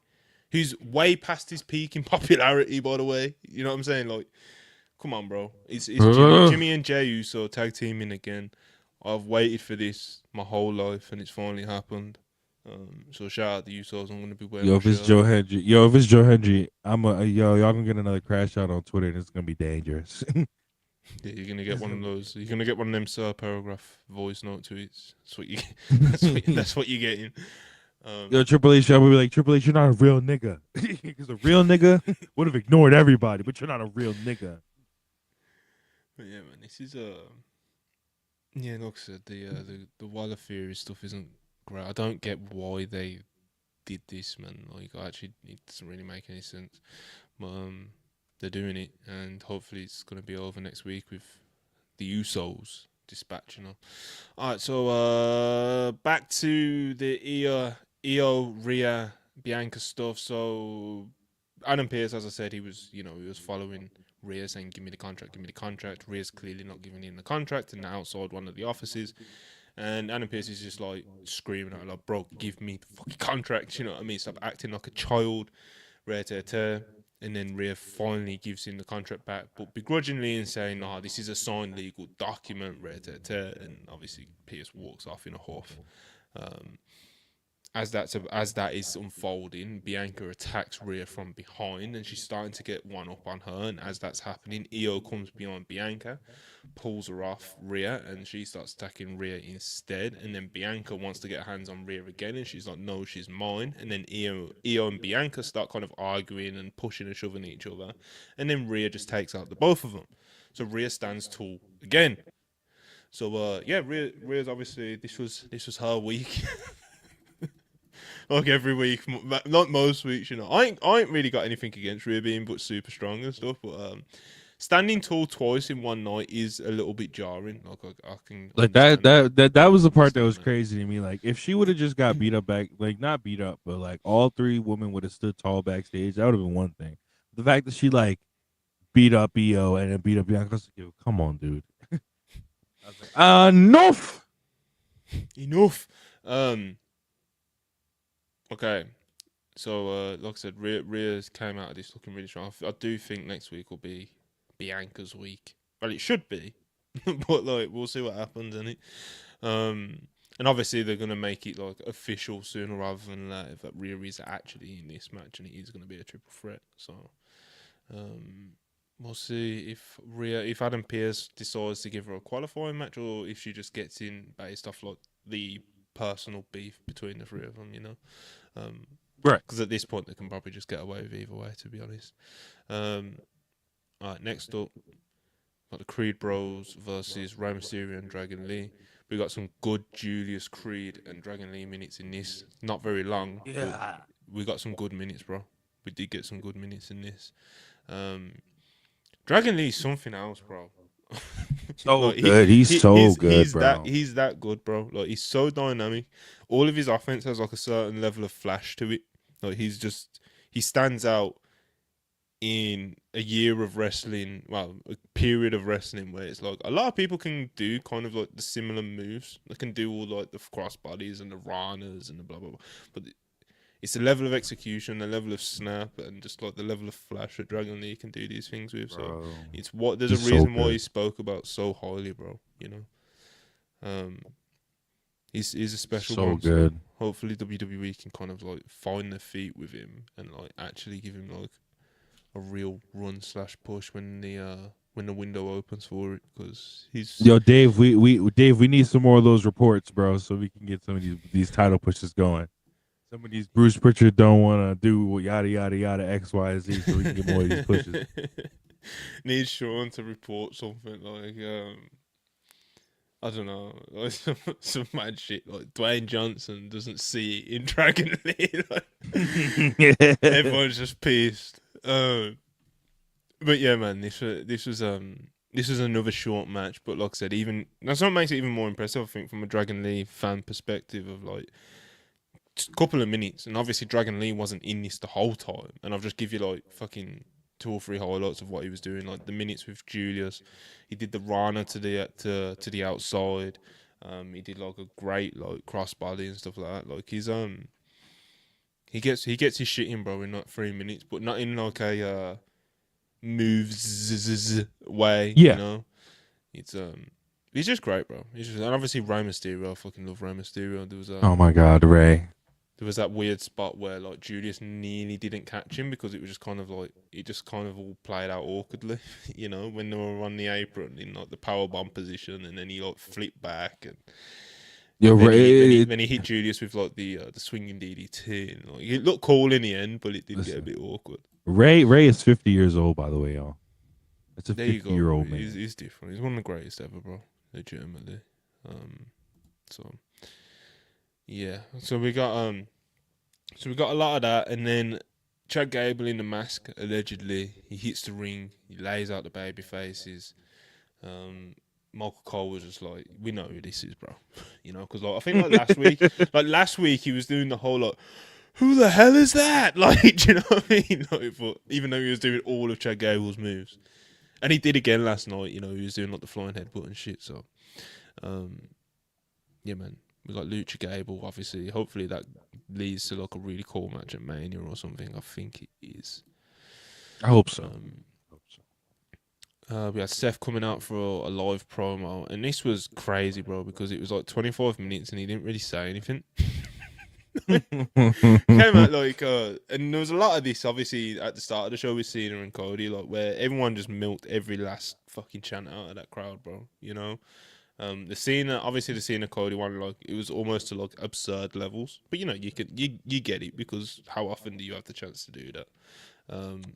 who's way past his peak in popularity? By the way, you know what I'm saying? Like, come on, bro. It's Jimmy and Jey Uso tag teaming again. I've waited for this my whole life, and it's finally happened. So shout out the Usos. I'm gonna be wearing yo, my if it's shirt. Joe Hendry, y'all gonna get another crash out on Twitter, and it's gonna be dangerous. Yeah, you're gonna get one of those. You're gonna get one of them paragraph voice note tweets. That's what you. That's what you're getting. Yo, Triple H, I'm gonna be like, Triple H, you're not a real nigga, because a real nigga would have ignored everybody, but you're not a real nigga. But yeah, man, this is yeah, like I said, the Waller Fury stuff isn't great. I don't get why they did this, man. Like, actually, it doesn't really make any sense. But they're doing it, and hopefully it's gonna be over next week with the Usos dispatch, you know. All right, so back to the Io Rhea Bianca stuff. So Adam Pearce, as I said, he was following Rhea saying, "Give me the contract, give me the contract." Rhea's clearly not giving him the contract, and outside one of the offices, and Adam Pearce is just like screaming out like, "Bro, give me the fucking contract!" You know what I mean? Stop acting like a child. Rhea. And then Rhea finally gives him the contract back, but begrudgingly and saying, "Nah, this is a signed legal document." Rhea. And obviously Pierce walks off in a huff. Um, as that is unfolding, Bianca attacks Rhea from behind, and she's starting to get one up on her. And as that's happening, Io comes behind Bianca, pulls her off Rhea, and she starts attacking Rhea instead. And then Bianca wants to get her hands on Rhea again, and she's like, "No, she's mine." And then Io and Bianca start kind of arguing and pushing and shoving each other, and then Rhea just takes out the both of them. So Rhea stands tall again. So yeah, Rhea's obviously this was her week. Like every week, not most weeks, you know. I ain't really got anything against Rhea being but super strong and stuff, but standing tall twice in one night is a little bit jarring. Like I can Like that was the part that was crazy to me. Like if she would have just got beat up back, like not beat up, but like all three women would have stood tall backstage, that would have been one thing. The fact that she like beat up Io and then beat up Bianca, I was like, yo, come on, dude. I was like, enough. Okay, so like I said, Rhea's came out of this looking really strong. I do think next week will be Bianca's week. Well, it should be, but like we'll see what happens in it. And obviously they're gonna make it like official sooner rather than later that Rhea is actually in this match and it is gonna be a triple threat. So, we'll see if Adam Pearce decides to give her a qualifying match or if she just gets in based off like the personal beef between the three of them. You know. right. Because at this point they can probably just get away with either way, to be honest. All right, next up, got the Creed Bros versus Rey Mysterio and Dragon Lee. We got some good Julius Creed and Dragon Lee minutes in this. Not very long, but we got some good minutes, bro. We did get some good minutes in this. Dragon Lee's something else, bro. So like, good. He's so good, bro. He's that good, bro. Like he's so dynamic. All of his offense has like a certain level of flash to it. Like he stands out in a year of wrestling, well, a period of wrestling where it's like a lot of people can do kind of like the similar moves. They can do all like the cross bodies and the ranas and the blah blah blah. But it's the level of execution, the level of snap, and just like the level of flash that Dragon Lee can do these things with. So it's there's a reason why he spoke about so highly, bro. You know, he's a special one. So good. Hopefully WWE can kind of like find their feet with him and like actually give him like a real run / push when the window opens for it, because he's Dave. We need some more of those reports, bro, so we can get some of these title pushes going. Some of these Bruce Pritchard don't want to do yada yada yada X Y Z, so we can get more of these pushes. Need Sean to report something like I don't know, like some mad shit like Dwayne Johnson doesn't see it in Dragon Lee. Like, everyone's just pissed. But yeah, man, this was another short match, but like I said, even that's what makes it even more impressive. I think from a Dragon Lee fan perspective of like just a couple of minutes, and obviously Dragon Lee wasn't in this the whole time, and I've just give you like fucking 2 or 3 highlights of what he was doing, like the minutes with Julius. He did the Rana to the outside. He did like a great like crossbody and stuff like that. Like he's he gets his shit in, bro, in like 3 minutes, but not in like a moves way. Yeah. You know, it's he's just great, bro. And obviously Rey Mysterio. I fucking love Rey Mysterio. There was oh my god, Rey. There was that weird spot where like Julius nearly didn't catch him because it was just kind of like it just kind of all played out awkwardly, you know, when they were on the apron in like the power bomb position, and then he like flipped back and when he hit Julius with like the swinging DDT, and like it looked cool in the end, but it did get a bit awkward. Rey is 50 years old, by the way, y'all. It's a 50-year-old man. He's different. He's one of the greatest ever, bro. Legitimately. So yeah. So we got a lot of that, and then Chad Gable in the mask, allegedly, he hits the ring, he lays out the baby faces. Michael Cole was just like, we know who this is, bro. You know, because like I think last week he was doing the whole like, who the hell is that? Like, do you know what I mean? Like, but even though he was doing all of Chad Gable's moves, and he did again last night. You know, he was doing like the flying headbutt and shit. So, yeah, man, we got Lucha Gable. Obviously, hopefully that leads to like a really cool match at Mania or something. I think it is. I hope so. We had Seth coming out for a live promo, and this was crazy, bro, because it was like 25 minutes and he didn't really say anything. Came out like, and there was a lot of this, obviously, at the start of the show with Cena and Cody, like, where everyone just milked every last fucking chant out of that crowd, bro, you know? The Cena Cody one, like, it was almost to like absurd levels, but you know, you get it, because how often do you have the chance to do that?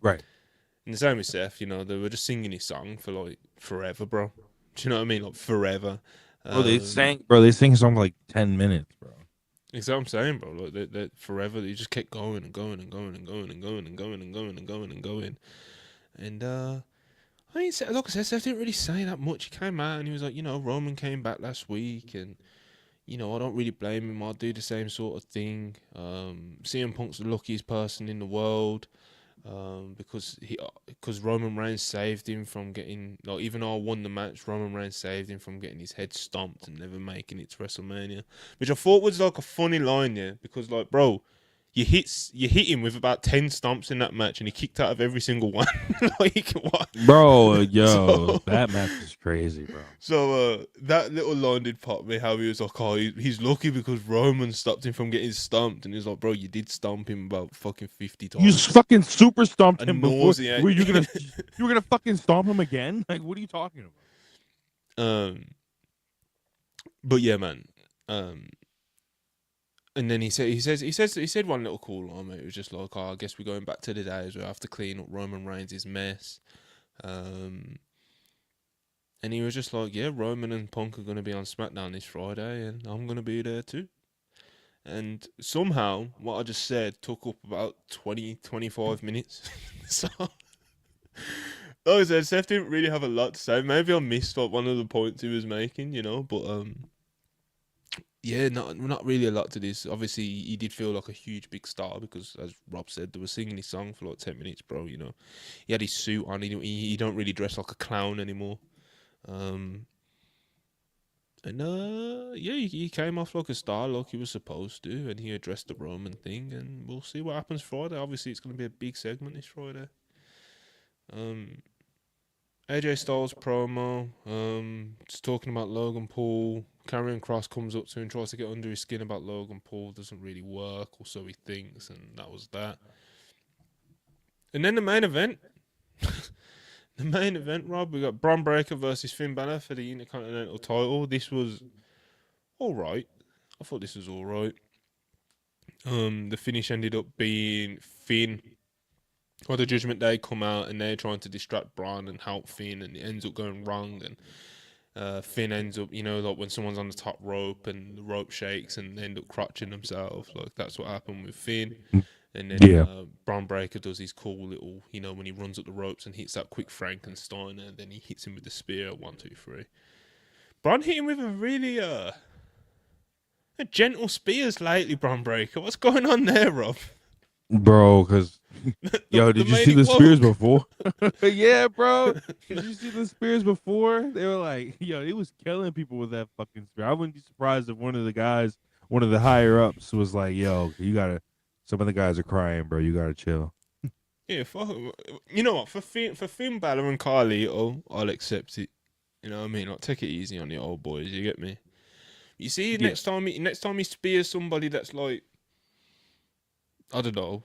Right. And the same with Seth, you know, they were just singing his song for like forever, bro. Do you know what I mean? Like forever. They sang song for like 10 minutes, bro. That's what I'm saying, bro. Like they forever, they just kept going and going and going and going and going and going and going and going and going. And I mean, like I said, Seth didn't really say that much. He came out and he was like, you know, Roman came back last week, and you know, I don't really blame him. I'll do the same sort of thing. CM Punk's the luckiest person in the world. Because Roman Reigns saved him from getting, like, even though I won the match, Roman Reigns saved him from getting his head stomped and never making it to WrestleMania, which I thought was like a funny line, yeah, because like, bro, you hit him with about 10 stomps in that match and he kicked out of every single one. Like, what? Bro, that match is crazy, bro. So that little line did pop me, how he was like, oh, he's lucky because Roman stopped him from getting stomped. And he's like, bro, you did stomp him about fucking 50 times. You fucking super stomped him before. Nauseate. Were you gonna fucking stomp him again? Like, what are you talking about? But yeah, man. And then he said one little cool line, mate. It was just like, oh, I guess we're going back to the days where I have to clean up Roman Reigns' mess. And he was just like, yeah, Roman and Punk are going to be on SmackDown this Friday, and I'm going to be there too. And somehow, what I just said took up about 20-25 minutes. So, like I said, Seth didn't really have a lot to say. Maybe I missed like one of the points he was making, you know, but yeah, not really a lot to this. Obviously, he did feel like a huge big star because, as Rob said, they were singing his song for like 10 minutes, bro. You know, he had his suit on. He don't really dress like a clown anymore. Yeah, he came off like a star, like he was supposed to, and he addressed the Roman thing, and we'll see what happens Friday. Obviously, it's going to be a big segment this Friday. AJ Styles promo, just talking about Logan Paul. Karrion Kross comes up to him, tries to get under his skin about Logan Paul. Doesn't really work, or so he thinks, and that was that. And then the main event. The main event, Rob, we got Braun Breaker versus Finn Balor for the Intercontinental title. This was alright. I thought this was alright. The finish ended up being Finn or the Judgment Day come out and they're trying to distract Braun and help Finn, and it ends up going wrong, and Finn ends up, you know, like when someone's on the top rope and the rope shakes and they end up crotching themselves. Like, that's what happened with Finn. And then Braun Breaker does his cool little, you know, when he runs up the ropes and hits that quick Frankenstein, and then he hits him with the spear. 1, 2, 3. Braun hit him with a really a gentle spears lately, Braun Breaker. What's going on there, Rob? Bro, because did you see the spears before? Yeah, bro. Did you see the spears before? They were like, he was killing people with that fucking spear. I wouldn't be surprised if one of the higher ups was like, yo, some of the guys are crying, bro. You gotta chill. Yeah, you know what? For Finn Balor and Carlito, I'll accept it. You know what I mean? Like, take it easy on the old boys. You get me? You see, next time he spears somebody that's like, I don't know,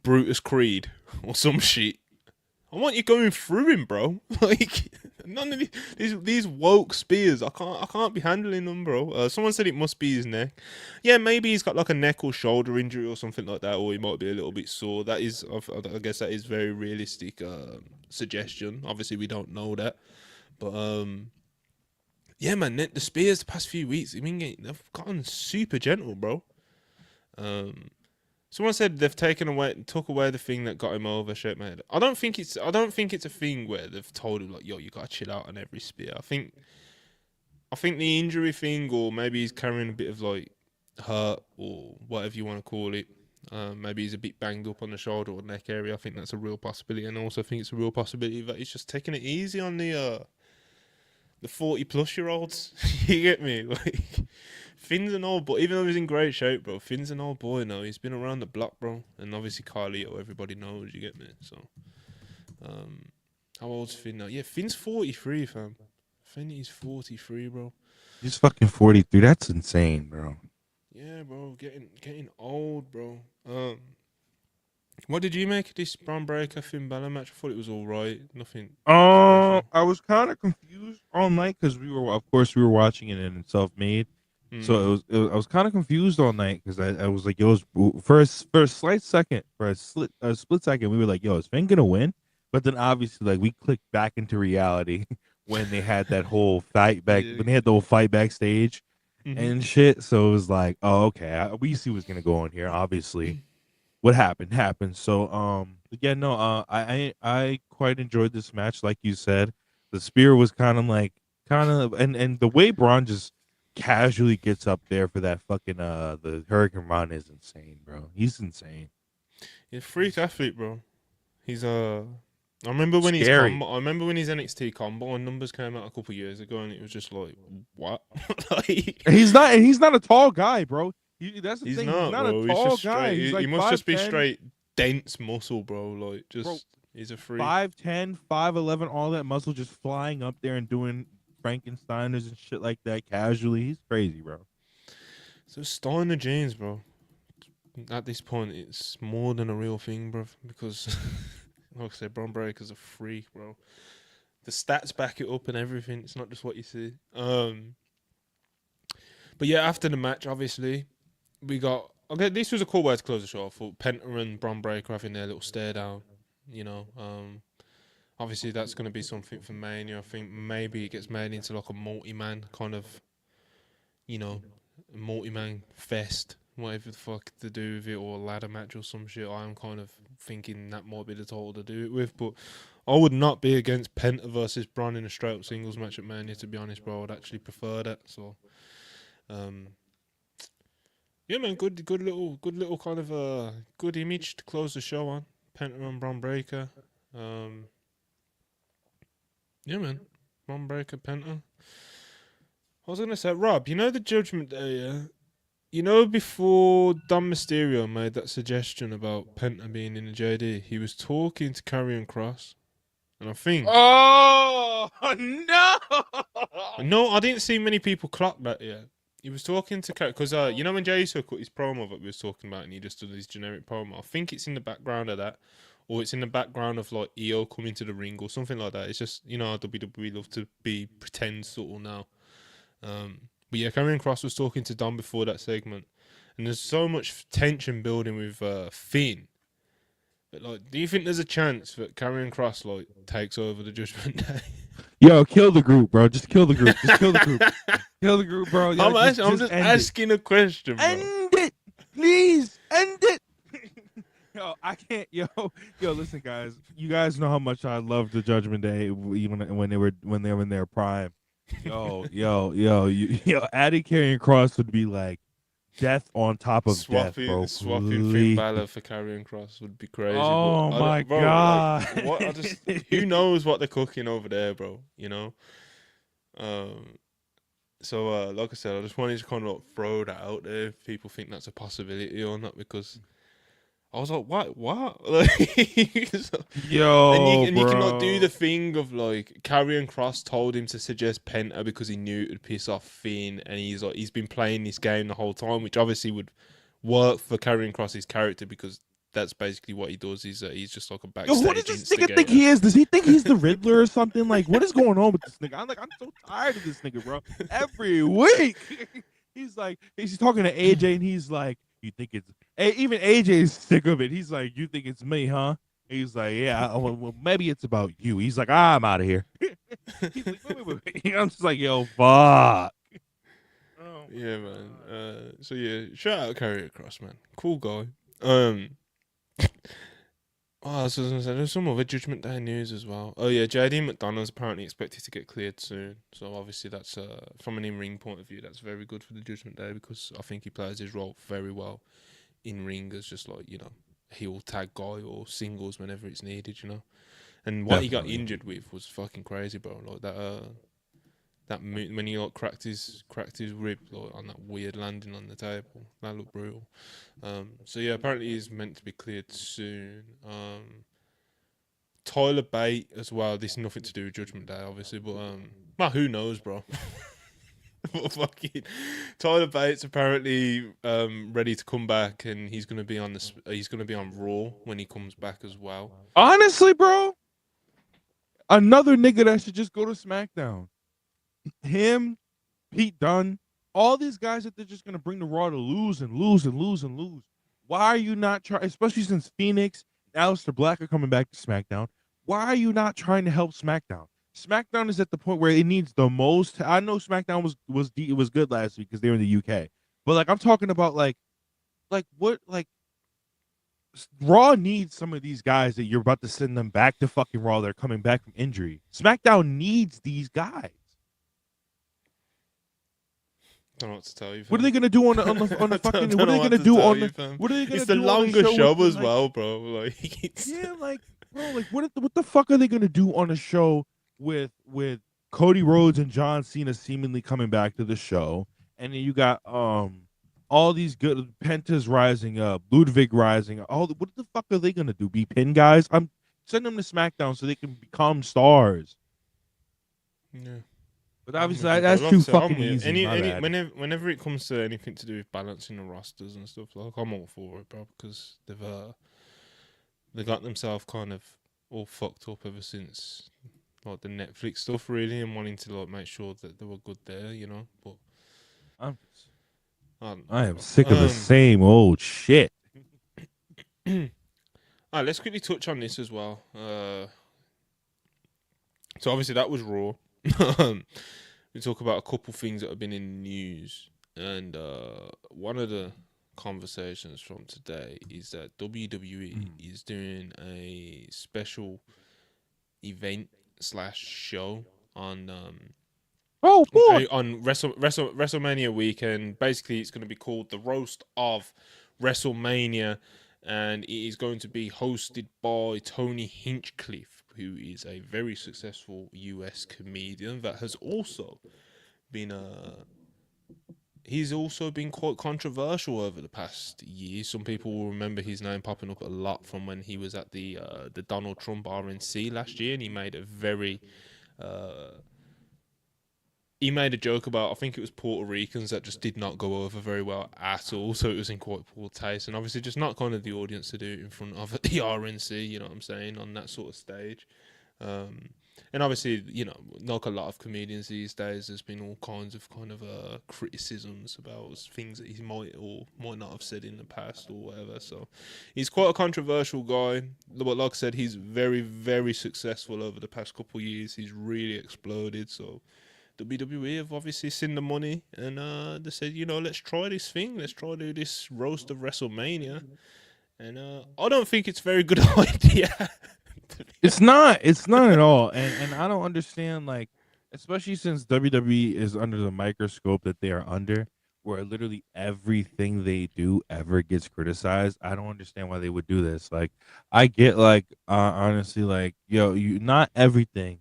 Brutus Creed or some shit, I want you going through him, bro. Like, none of these woke spears, I can't be handling them, bro. Someone said it must be his neck. Yeah, maybe he's got like a neck or shoulder injury or something like that, or he might be a little bit sore. That is, I guess, that is very realistic suggestion. Obviously, we don't know that, but yeah, man, the spears the past few weeks, I mean, they've gotten super gentle, bro. Someone said they've took away the thing that got him over. Shit, mate. I don't think it's a thing where they've told him like, yo, you gotta chill out on every spear. I think the injury thing, or maybe he's carrying a bit of like hurt or whatever you want to call it. Maybe he's a bit banged up on the shoulder or neck area. I think that's a real possibility, and I also think it's a real possibility that he's just taking it easy on the 40-plus-year-olds. You get me? Like, Finn's an old boy, even though he's in great shape, bro. Finn's an old boy now. He's been around the block, bro, and obviously Carlito, everybody knows. You get me? So, how old's Finn now? Yeah, Finn's 43, fam. Finn is 43, bro. He's fucking 43. That's insane, bro. Yeah, bro, getting old, bro. What did you make of this Braun Breaker Finn Balor match? I thought it was all right. Nothing. I was kind of confused all night because of course, we were watching it in Self-Made. So I was kind of confused all night because I was like, yo, for a split second, we were like, yo, is Finn gonna win? But then obviously, like, we clicked back into reality when they had that whole fight back, when they had the whole fight backstage and shit. So it was like, oh, okay, we see what's gonna go on here. Obviously, what happened. So yeah, no, I quite enjoyed this match, like you said. The spear was kind of and the way Braun just casually gets up there for that fucking the Hurricane Run is insane, bro. He's insane. He's a freak athlete, bro. He's I remember when I remember when his NXT combo and numbers came out a couple years ago, and it was just like, what? Like, he's not a tall guy, bro. That's the he's thing. not, He's not bro. a tall guy. He must just be straight dense muscle, bro. Like, just bro, he's a freak. 5'10", 5'11", all that muscle just flying up there and doing Frankensteiners and shit like that casually. He's crazy, bro. So Steiner jeans, bro. At this point, it's more than a real thing, bro. Because, like I said, Braun Breaker's a freak, bro. The stats back it up and everything. It's not just what you see. But yeah, after the match, obviously, we got. Okay, this was a cool way to close the show. I thought Penta and Braun Breaker having their little stare down. You know, obviously that's going to be something for Mania. I think maybe it gets made into like a multi-man kind of, you know, multi-man fest, whatever the fuck to do with it, or a ladder match or some shit. I'm kind of thinking that might be the total to do it with, but I would not be against Penta versus Braun in a straight-up singles match at Mania, to be honest, bro. I would actually prefer that. So, yeah, man, good little kind of good image to close the show on. Penta and Braun Breaker. Yeah, man, Braun Breaker, Penta. I was gonna say, Rob, you know the Judgment Day, yeah? You know, before Dom Mysterio made that suggestion about Penta being in the JD, he was talking to Karrion Kross, and I think. Oh no! No, I didn't see many people clock that yet. He was talking to because you know when Jey Uso cut his promo that we was talking about, and he just did his generic promo. I think it's in the background of that, or it's in the background of like EO coming to the ring or something like that. It's just, you know, WWE love to be pretend subtle now. But yeah, Karrion Kross was talking to Dom before that segment, and there's so much tension building with Finn. But like, do you think there's a chance that Karrion Kross like takes over the Judgment Day? Yo, kill the group, bro. Just kill the group. Just kill the group. Kill the group, bro. Yo, I'm just asking a question, bro. End it, please. End it. Yo, I can't. Yo, listen, guys. You guys know how much I love the Judgment Day, even when they were in their prime. Yo, adding Karrion Kross would be like death on top of death, bro. Swapping Finn Balor for Karrion Kross would be crazy. Oh my god! Like, what? Who knows what they're cooking over there, bro? You know. So like I said, I just wanted to kind of like throw that out there if people think that's a possibility or not, because I was like, what? Like, yo, and you cannot do the thing of like Karrion Kross told him to suggest Penta because he knew it would piss off Finn, and he's been playing this game the whole time, which obviously would work for Karrion Kross's character because that's basically what he does. He's just like a backstage. Yo, who does this nigga think he is? Does he think he's the Riddler or something? Like, what is going on with this nigga? I'm so tired of this nigga, bro. Every week he's talking to AJ and he's like, you think it's even AJ is sick of it. He's like, you think it's me, huh? He's like, yeah, well, maybe it's about you. He's like, I'm out of here. He's like, wait. I'm just like, yo, fuck. Yeah, man. So yeah, shout out Karrion Kross, man. Cool guy. Um, I was gonna say there's some other Judgment Day news as well. Oh yeah, JD McDonald's apparently expected to get cleared soon. So obviously that's from an in-ring point of view, that's very good for the Judgment Day because I think he plays his role very well in ring as just like heel tag guy or singles whenever it's needed. And what he got Definitely. injured with was fucking crazy, bro. Like when he like cracked his rib like on that weird landing on the table. That looked brutal. So yeah, apparently he's meant to be cleared soon. Tyler Bate as well. This is nothing to do with Judgment Day, obviously, but well, who knows, bro? But fucking Tyler Bates apparently ready to come back, and he's gonna be on he's gonna be on Raw when he comes back as well. Honestly, bro, another nigga that should just go to SmackDown. Him, Pete Dunne, all these guys that they're just gonna bring to Raw to lose and lose and lose and lose. Why are you not trying? Especially since Phoenix, and Aleister Black are coming back to SmackDown. Why are you not trying to help SmackDown? SmackDown is at the point where it needs the most. I know SmackDown was good last week because they were in the UK, but like I'm talking about what Raw needs some of these guys that you're about to send them back to fucking Raw. They're coming back from injury. SmackDown needs these guys. Don't know what to tell you. What are they gonna do on the fucking? What are they gonna do on the? What are they gonna It's the do on the longest show with, as like, well, bro. Like, yeah, like, bro, like what the fuck are they gonna do on a show with Cody Rhodes and John Cena seemingly coming back to the show, and then you got all these good Pentas rising up, Ludwig rising up. What the fuck are they gonna do? Be pin guys? I'm sending them to SmackDown so they can become stars. yeah. But I'm obviously with you, bro. that's Like I too said, I'm fucking with easy. My bad. whenever it comes to anything to do with balancing the rosters and stuff, like I'm all for it, bro, because they got themselves kind of all fucked up ever since like the Netflix stuff, really, and wanting to like make sure that they were good there, But I'm I don't know, I am bro. sick of the same old shit. Alright, let's quickly touch on this as well. So obviously that was Raw. We talk about a couple things that have been in the news, and one of the conversations from today is that WWE is doing a special event slash show on Oh boy. on WrestleMania weekend. Basically, it's going to be called the Roast of WrestleMania, and it is going to be hosted by Tony Hinchcliffe, who is a very successful US comedian that has also been he's also been quite controversial over the past year. Some people will remember his name popping up a lot from when he was at the Donald Trump RNC last year, and uh, he made a joke about, I think it was Puerto Ricans that just did not go over very well at all, so it was in quite poor taste, and obviously just not kind of the audience to do it in front of at the RNC, you know what I'm saying, on that sort of stage. And obviously, like a lot of comedians these days, there's been all kinds of kind of criticisms about things that he might or might not have said in the past or whatever. So he's quite a controversial guy. But like I said, he's very, very successful over the past couple of years. He's really exploded. So WWE have obviously seen the money, and they said, let's try this thing. Let's try to do this roast of WrestleMania. And I don't think it's a very good idea. It's not. It's not at all. And I don't understand, like, especially since WWE is under the microscope that they are under, where literally everything they do ever gets criticized. I don't understand why they would do this. Like, I get, like, honestly, like, you not everything,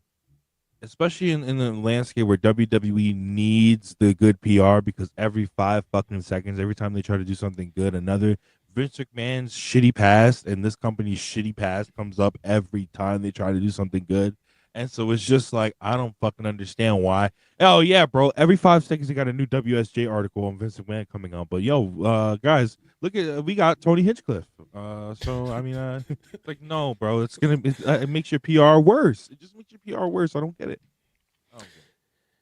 especially in the landscape where WWE needs the good PR, because every 5 fucking seconds, every time they try to do something good, another Vince McMahon's shitty past and this company's shitty past comes up every time they try to do something good. And so it's just like, I don't fucking understand why. Oh yeah, bro. Every 5 seconds they got a new WSJ article on Vince McMahon coming out. But guys, look at we got Tony Hinchcliffe. So I mean, it's like, no, bro. It makes your PR worse. It just makes your PR worse. I don't get it. I don't get it.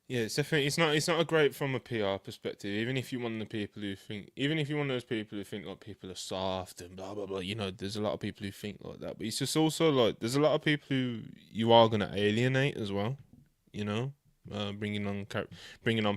Yeah, it's definitely it's not a great from a PR perspective. Even if you're one of the people who think, even if you're one of those people who think like people are soft and blah blah blah, there's a lot of people who think like that. But it's just also like there's a lot of people who you are gonna alienate as well. You know, bringing on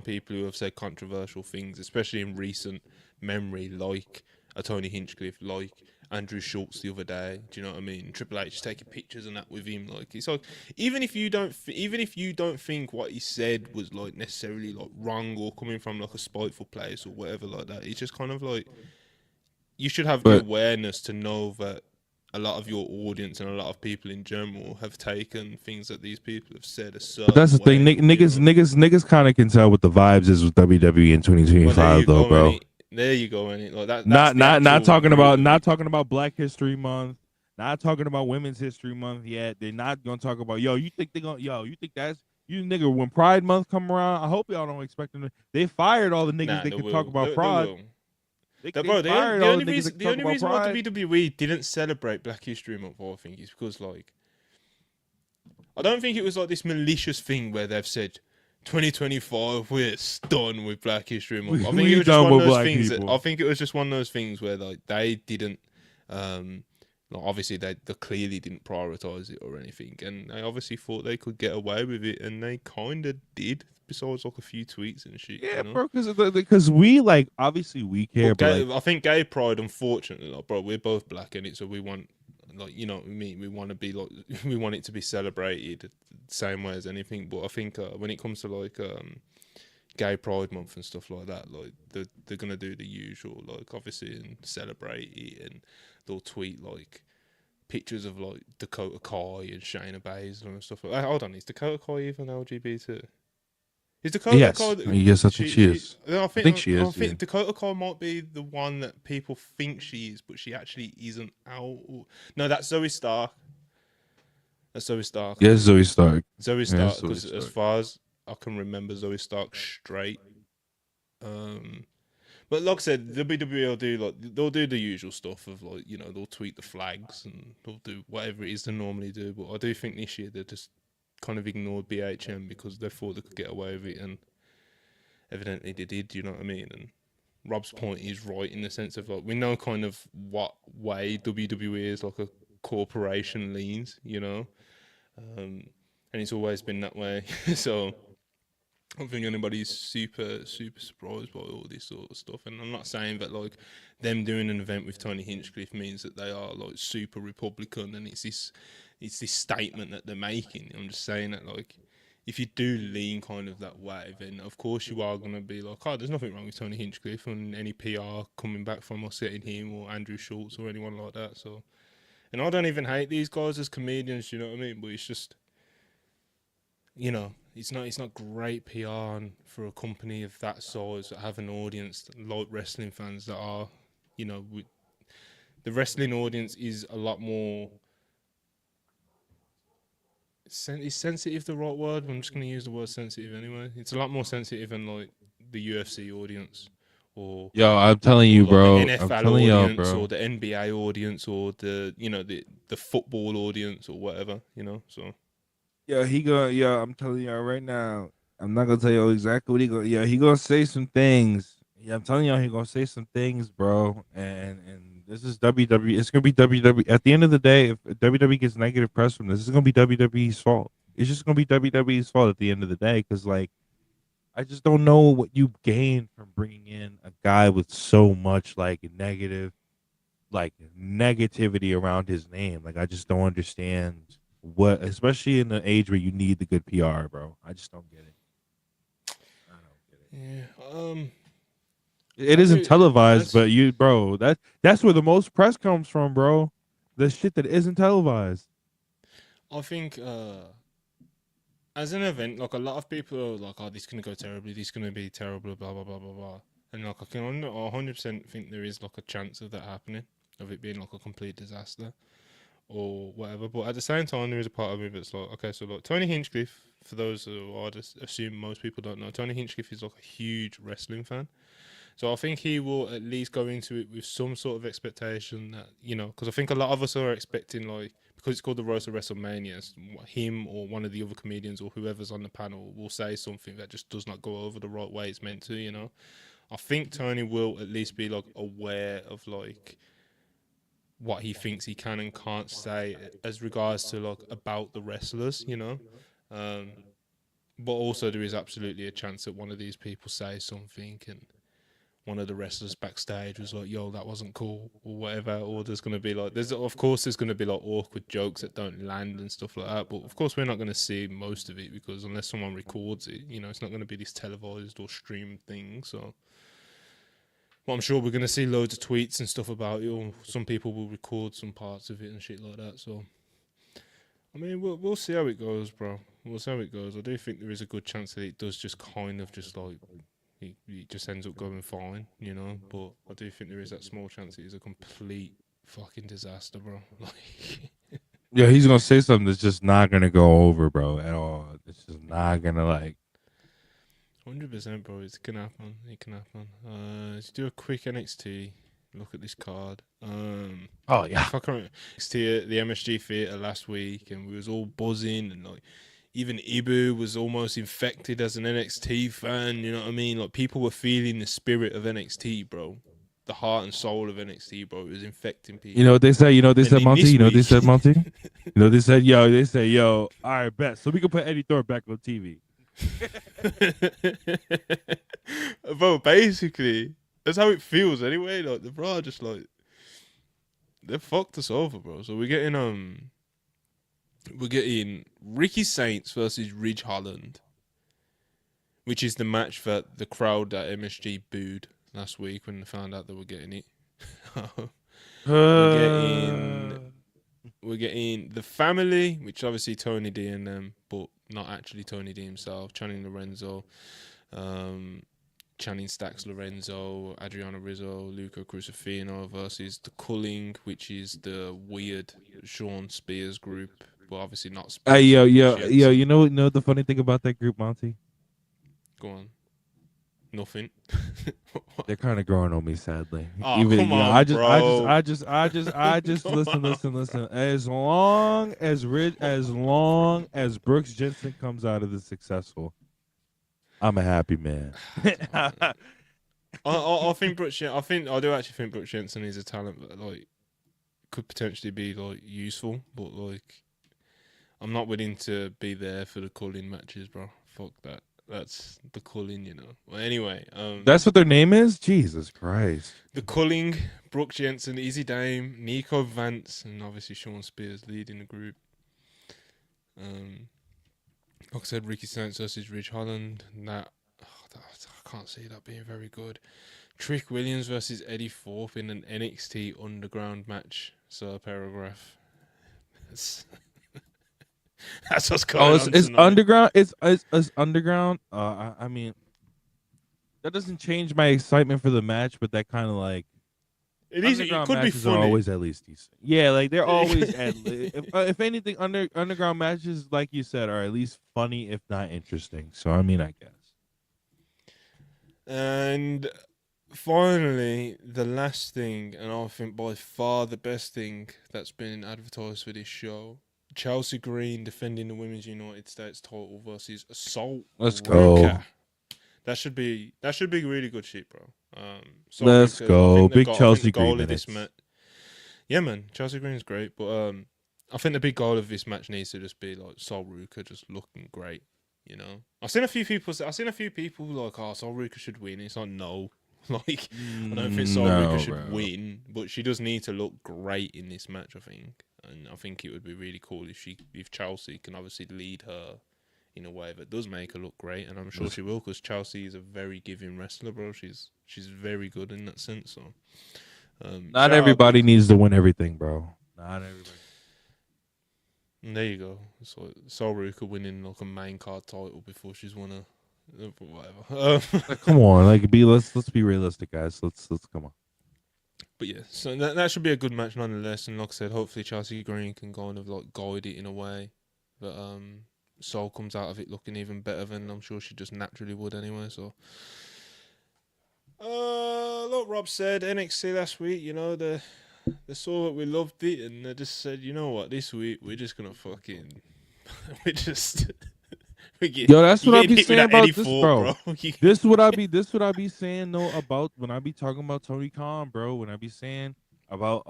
people who have said controversial things, especially in recent memory, like a Tony Hinchcliffe, like Andrew Schultz the other day. Do you know what I mean? Triple H taking pictures and that with him. Like it's like even if you don't think what he said was like necessarily like wrong or coming from like a spiteful place or whatever like that, it's just kind of like you should have the But awareness to know that a lot of your audience and a lot of people in general have taken things that these people have said a that's certain the thing. way. You know. Niggas kind of can tell what the vibes is with WWE in Well, there 2025, you though, go, bro. Annie. There you go, Annie. Like that's the Not actual talking root about of it. Black History Month. Not talking about Women's History Month yet. They're not gonna talk about you think they gonna you think that's you nigga when Pride Month come around. I hope y'all don't expect them to. They fired all the niggas Nah, that they can talk will. about They Pride. will. They Bro, fired all the niggas that can the talk only about reason why Pride. WWE didn't celebrate Black History Month, I think, is because like I don't think it was like this malicious thing where they've said 2025 we're done with Black History Month. I think it We was just done one of with those black things that people. I think it was just one of those things where like they didn't like obviously they clearly didn't prioritize it or anything, and they obviously thought they could get away with it, and they kind of did. Besides like a few tweets and shit, Yeah, you know. bro, because we like obviously we care, But but like I think gay pride, unfortunately, like, bro, we're both black in it, so we want, like, you know what I mean? We want to be like, we want it to be celebrated the same way as anything. But I think when it comes to like gay pride month and stuff like that, like they're gonna do the usual, like obviously, and celebrate it, and they'll tweet like pictures of like Dakota Kai and Shayna Baszler and stuff like that. Hold on, is Dakota Kai even LGBT? Is Dakota Kai? yes, I think she is. I I think think she I is. Yeah. think Dakota Kai might be the one that people think she is, but she actually isn't out. No, that's Zoe Stark. That's Zoe Stark. Yes, Zoe Stark. Zoe Yes, Stark, Zoe because as Stark. far as I can remember, Zoe Stark straight. Um, but like I said, WWE will do like they'll do the usual stuff of like they'll tweet the flags and they'll do whatever it is they normally do. But I do think this year they just kind of ignored BHM because they thought they could get away with it, and evidently they did. You know what I mean? And Rob's point is right in the sense of like we know kind of what way WWE is like a corporation leans, and it's always been that way. So I don't think anybody's super surprised by all this sort of stuff. And I'm not saying that like them doing an event with Tony Hinchcliffe means that they are like super Republican and it's this statement that they're making. I'm just saying that like if you do lean kind of that way, then of course you are gonna be like, oh, there's nothing wrong with Tony Hinchcliffe and any PR coming back from us getting him or Andrew Schultz or anyone like that. So, and I don't even hate these guys as comedians, you know what I mean? But it's just, it's not great PR for a company of that size that have an audience like wrestling fans that are, the wrestling audience is a lot more. Is sensitive the right word? I'm just going to use the word sensitive anyway. It's a lot more sensitive than like the UFC audience, or Yo, I'm telling or you, like the bro. I'm NFL telling y'all, audience, bro. or the NBA audience, or the football audience, or whatever. So Yeah, I'm telling y'all right now. I'm not gonna tell you exactly what he gonna. Yeah, he gonna say some things. Yeah, I'm telling y'all, he gonna say some things, bro. And this is WWE. It's gonna be WWE. At the end of the day, if WWE gets negative press from this, it's gonna be WWE's fault. It's just gonna be WWE's fault at the end of the day, because like I just don't know what you gain from bringing in a guy with so much like negativity around his name. Like I just don't understand what, especially in the age where you need the good PR, bro. I just don't get it. I don't get it. yeah, It I isn't do. televised, That's but bro, that's where the most press comes from, bro. The shit that isn't televised. I think as an event, like a lot of people are like, oh, this is gonna go terribly, this is gonna be terrible, blah blah blah blah blah. And like I can 100% think there is like a chance of that happening, of it being like a complete disaster or whatever. But at the same time, there is a part of me that's like, okay, so like Tony Hinchcliffe, for those who I just assume most people don't know, Tony Hinchcliffe is like a huge wrestling fan. So I think he will at least go into it with some sort of expectation that, because I think a lot of us are expecting, like, because it's called the Roast of WrestleMania, him or one of the other comedians or whoever's on the panel will say something that just does not go over the right way it's meant to. I think Tony will at least be like aware of like what he thinks he can and can't say as regards to like about the wrestlers. But also there is absolutely a chance that one of these people says something and one of the wrestlers backstage was like, "Yo, that wasn't cool," or whatever. Or there's gonna be like, of course there's gonna be like awkward jokes that don't land and stuff like that. But of course we're not gonna see most of it because unless someone records it, it's not gonna be this televised or streamed thing. So, but I'm sure we're gonna see loads of tweets and stuff about it. Or some people will record some parts of it and shit like that. So, I mean, we'll see how it goes, bro. We'll see how it goes. I do think there is a good chance that it does just kind of just like. He just ends up going fine, But I do think there is that small chance it is a complete fucking disaster, bro. Like, Yeah, he's gonna say something that's just not gonna go over, bro, at all. It's just not gonna 100%, bro. It can happen. It can happen. Let's do a quick NXT look at this card. Oh yeah. If I can remember, NXT at the MSG Theatre last week, and we was all buzzing and like. Even Ibu was almost infected as an NXT fan, you know what I mean? Like, people were feeling the spirit of NXT, bro. The heart and soul of NXT, bro. It was infecting people. You know what they said? Monty? You know what they said, Monty? They said, yo, all right, bet. So we can put Eddie Thorpe back on TV. Bro, basically, that's how it feels anyway. Like, the bro just, like, they fucked us over, bro. So we're getting Ricky Saints versus Ridge Holland, which is the match that the crowd at MSG booed last week when they found out they were getting it. We're getting the family, which obviously Tony D and them, but not actually Tony D himself. Channing Lorenzo, Channing Stacks Lorenzo, Adriano Rizzo, Luca Crucifino versus the Culling, which is the weird Sean Spears group. Well, obviously not. Yo. You know the funny thing about that group, Monty? Go on. Nothing. They're kind of growing on me, sadly. Oh, come on, bro. I just listen. As long as Brooks Jensen comes out of this successful, I'm a happy man. I think Brooks. I do actually think Brooks Jensen is a talent that like could potentially be like useful, but like. I'm not willing to be there for the call-in matches, bro. Fuck that. That's the call-in, Well, anyway, that's what their name is? Jesus Christ. The Culling, Brooke Jensen, Easy Dame, Nico Vance, and obviously Sean Spears leading the group. Like I said, Ricky Saints versus Ridge Holland. I can't see that being very good. Trick Williams versus Eddie Thorpe in an NXT Underground match. So, paragraph. That's what's going on. It's underground. It's underground. I mean, that doesn't change my excitement for the match, but that kind of like it is. It could be funny. Are always at least decent. Yeah, like they're always at. If anything, underground matches, like you said, are at least funny, if not interesting. So I mean, I guess. And finally, the last thing, and I think by far the best thing that's been advertised for this show. Chelsea Green defending the Women's United States title versus Assault. Let's go. That should be really good shit, bro. Let's go. Big Chelsea Green. Yeah, man. Chelsea Green's great, but I think the big goal of this match needs to just be like Sol Ruka just looking great. I've seen a few people like, oh, Sol Ruka should win. It's like, no. Like, I don't think Sol Ruka should win, but she does need to look great in this match, I think. And I think it would be really cool if Chelsea can obviously lead her in a way that does make her look great, and I'm sure she will, because Chelsea is a very giving wrestler, bro. She's very good in that sense. So, not everybody needs to win everything, bro. Not everybody. And there you go. So Sol Ruka winning like a main card title before she's won a whatever. Come on, let's be realistic, guys. Let's come on. But yeah, so that should be a good match nonetheless. And like I said, hopefully Chelsea Green can kind of like guide it in a way that Sol comes out of it looking even better than I'm sure she just naturally would anyway. So, like Rob said, NXT last week, they saw that we loved it and they just said, you know what, this week we're just gonna fucking, Yo, that's what I be saying about this, bro. This what I be saying though about when I be talking about Tony Khan, bro. When I be saying about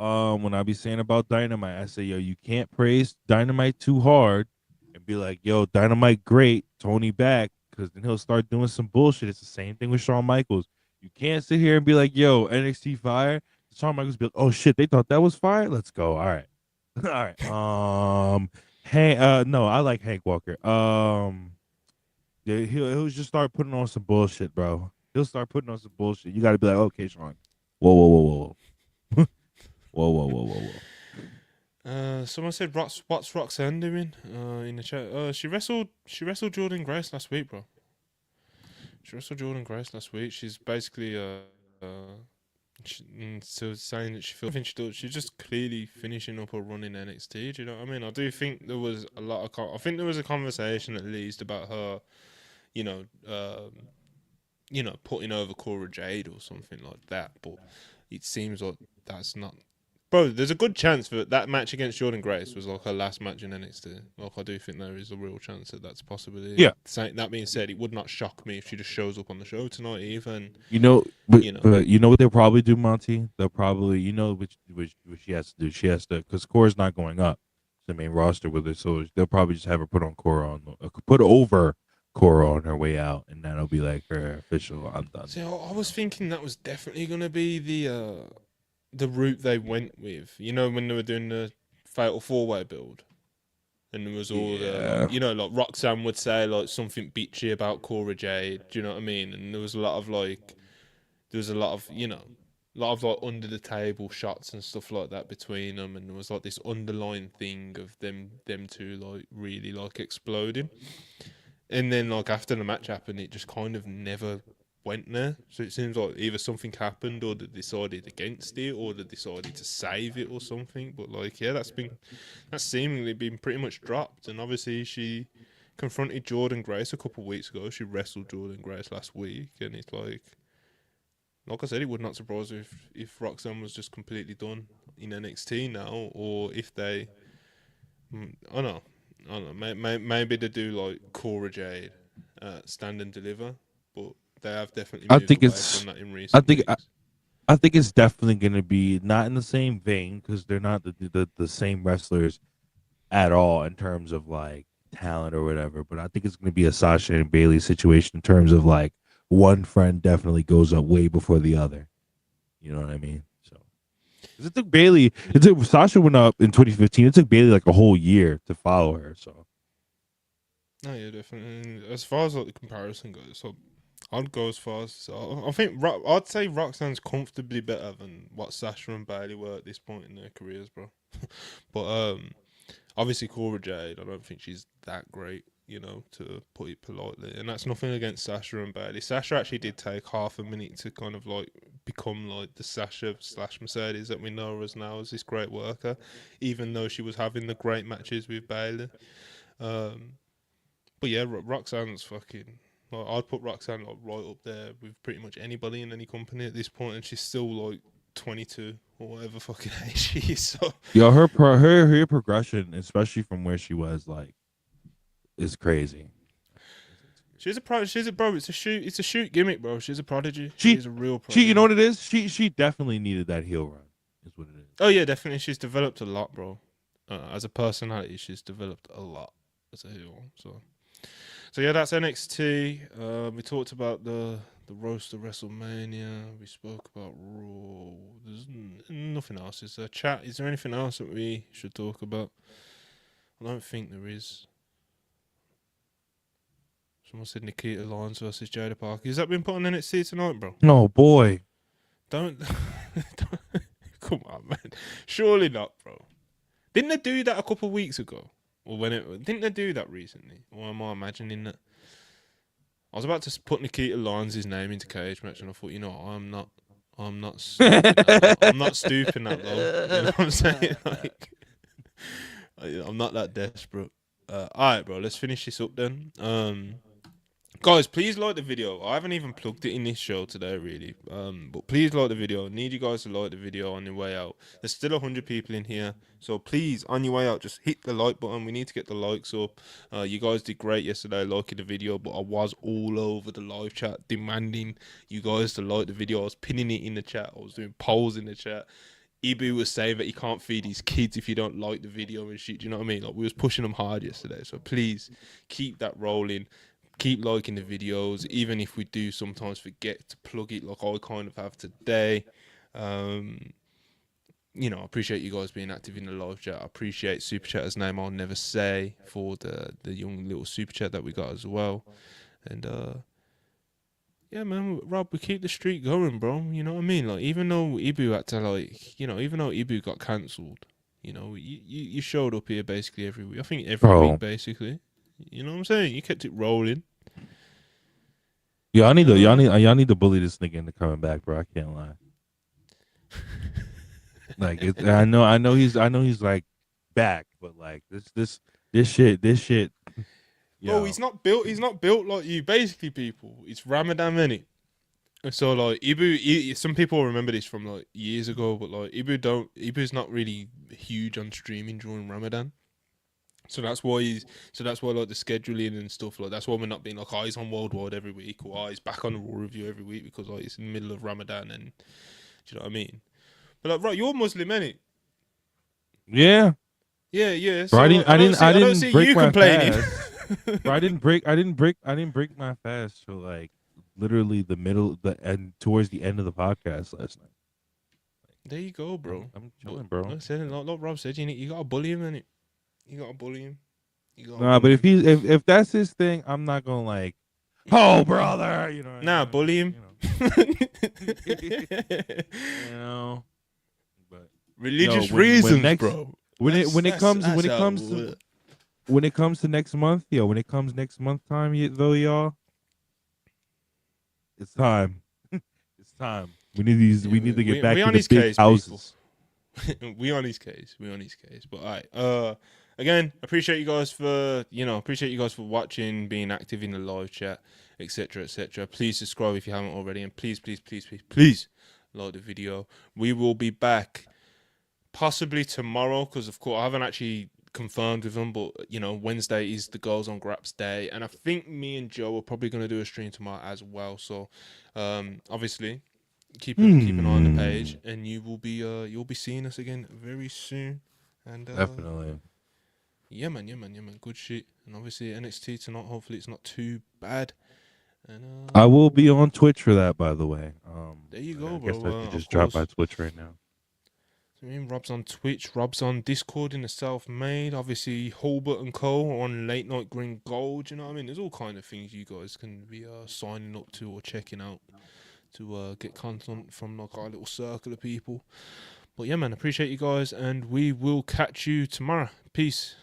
Dynamite, I say, yo, you can't praise Dynamite too hard and be like, yo, Dynamite great, Tony back, because then he'll start doing some bullshit. It's the same thing with Shawn Michaels. You can't sit here and be like, "Yo, NXT fire." Shawn Michaels be like, "Oh shit, they thought that was fire. Let's go." All right, all right. Hank. No, I like Hank Walker. Yeah, he'll just start putting on some bullshit, bro. He'll start putting on some bullshit. You got to be like, "Okay, Sean. Whoa, whoa, whoa, whoa, whoa, whoa, whoa, whoa, whoa, whoa." Someone said, "What's Roxanne doing?" In the chat. She wrestled. She wrestled Jordan Grace last week, bro. She wrestled Jordan Grace last week. She's basically so saying that she feels. I think she does. She's just clearly finishing up her run in NXT. Do you know what I mean? I do think there was a lot of. I think there was a conversation at least about her. You know, putting over Cora Jade or something like that. But it seems like that's not. Bro, there's a good chance that that match against Jordan Grace was like her last match in NXT. Like, I do think there is a real chance that that's a possibility. Yeah, That being said, it would not shock me if she just shows up on the show tonight, even. you know, but You know. you know what they'll probably do, Monty? They'll probably, which she has to do. She has to, because Cora's not going up to the main roster with her, so they'll probably just have her put over Cora on her way out, and that'll be like her official. I'm done. See, I was thinking that was definitely going to be the route they went with. You know, when they were doing the Fatal 4-Way build. And there was all the, Yeah. like Roxanne would say like something bitchy about Cora Jade. Do you know what I mean? And there was a lot of like, a lot of like under the table shots and stuff like that between them. And there was like this underlying thing of them two like really like exploding. And then like after the match happened, it just kind of never went there. So it seems like either something happened or they decided against it or they decided to save it or something. But like, yeah, that's seemingly been pretty much dropped. And obviously she confronted Jordan Grace a couple of weeks ago. She wrestled Jordan Grace last week, and it's like I said, it would not surprise me if Roxanne was just completely done in NXT now, or if they, I don't know. I don't know. Maybe they do like Cora Jade, stand and deliver, but they have definitely I moved think away it's. from that in I recent think. weeks. I think it's definitely going to be not in the same vein because they're not the same wrestlers at all in terms of like talent or whatever. But I think it's going to be a Sasha and Bailey situation in terms of like one friend definitely goes up way before the other. You know what I mean? So 'cause Sasha went up in 2015. It took Bailey like a whole year to follow her. So No, yeah, definitely. And as far as like the comparison goes, so I'd go as far as I think I'd say Roxanne's comfortably better than what Sasha and Bailey were at this point in their careers, bro. But obviously Cora Jade, I don't think she's that great, to put it politely. And that's nothing against Sasha and Bailey. Sasha actually did take half a minute to kind of like become like the Sasha slash Mercedes that we know her as now as this great worker, even though she was having the great matches with Bailey. Um, but yeah, Roxanne's fucking. Like, I'd put Roxanne like right up there with pretty much anybody in any company at this point, and she's still like 22 or whatever fucking age she is. So yo, her progression, especially from where she was, like, is crazy. she's a pro. She's a bro. It's a shoot. It's a shoot gimmick, bro. She's a prodigy. She She is a real you know prodigy. what it is? She definitely needed that heel run. Is what it is. Oh yeah, definitely. She's developed a lot, bro. As a personality, she's developed a lot as a heel. So yeah, that's NXT. We talked about the roast of WrestleMania. We spoke about Raw. There's nothing else. Is there chat? Is there anything else that we should talk about? I don't think there is. Someone said Nikita Lyons versus Jada Parker. Has that been put on NXT tonight, bro? Oh boy. Don't come on, man. Surely not, bro. Didn't they do that a couple of weeks ago? Or didn't they do that recently? Or am I imagining that? I was about to put Nikita Lyons' name into cage match, and I thought, I'm not stooping that low. I'm not stooping that low. You know what I'm saying? Like, I'm not that desperate. All right, bro. Let's finish this up then. Guys, please like the video. I haven't even plugged it in this show today, really. But please like the video. I need you guys to like the video on your way out. There's still 100 people in here, so please, on your way out, just hit the like button. We need to get the likes up. You guys did great yesterday liking the video, but I was all over the live chat demanding you guys to like the video. I was pinning it in the chat. I was doing polls in the chat. Ibu was saying that he can't feed his kids if you don't like the video and shit. Do you know what I mean? Like, we was pushing them hard yesterday. So please keep that rolling. keep liking the videos, even if we do sometimes forget to plug it, like I kind of have today. You know, I appreciate you guys being active in the live chat. I appreciate Super Chatter's name I'll never say for the young little Super Chat that we got as well. And yeah, man, Rob, we keep the streak going, bro. You know what I mean? Like, even though Ibu had to, like, you know, even though Ibu got cancelled, you know, you showed up here basically every week. I think every week, basically. You know what I'm saying? You kept it rolling. Y'all need to bully this nigga into coming back, bro. I can't lie. Like, I know he's like back, but like this shit. Bro, he's not built like you. Basically, people, it's Ramadan, innit? So like some people remember this from like years ago, but like Ibu's not really huge on streaming during Ramadan. So that's why like the scheduling and stuff, like that's why we're not being like, oh, he's on Worldwide every week, or oh, he's back on the Raw Review every week, because like it's in the middle of Ramadan, and do you know what I mean? But like, right, you're Muslim, innit? Yeah. Yeah. So, bro, I didn't see break you my complaining. Fast. Bro, I didn't break my fast till like literally towards the end of the podcast last night. There you go, bro. I'm chilling, bro. Like I said, like Rob said, you gotta bully him, innit? You gotta bully him. Nah, but if that's his thing, I'm not gonna like, oh brother, you know. Nah, bully him. You know. But religious reasons, bro. When it comes to next month, when it comes next month time, y'all, it's time. It's time. We need to get back to the big houses. We on his case. But all right. Again, appreciate you guys for watching, being active in the live chat, etc. Please subscribe if you haven't already, and please like the video. We will be back possibly tomorrow, because of course I haven't actually confirmed with them, but you know, Wednesday is the Girls on Graps day, and I think me and Joe are probably going to do a stream tomorrow as well. So obviously keep an eye on the page, and you'll be seeing us again very soon. And definitely. Yeah, man. Good shit. And obviously NXT tonight. Hopefully it's not too bad. And I will be on Twitch for that, by the way. There you go, I bro. guess I could just drop my Twitch right now. I mean, Rob's on Twitch. Rob's on Discord in the Self-Made. Obviously, Hulbert and Co. on Late Night Green Gold. You know what I mean? There's all kind of things you guys can be signing up to or checking out to get content from like our little circle of people. But yeah, man, appreciate you guys, and we will catch you tomorrow. Peace.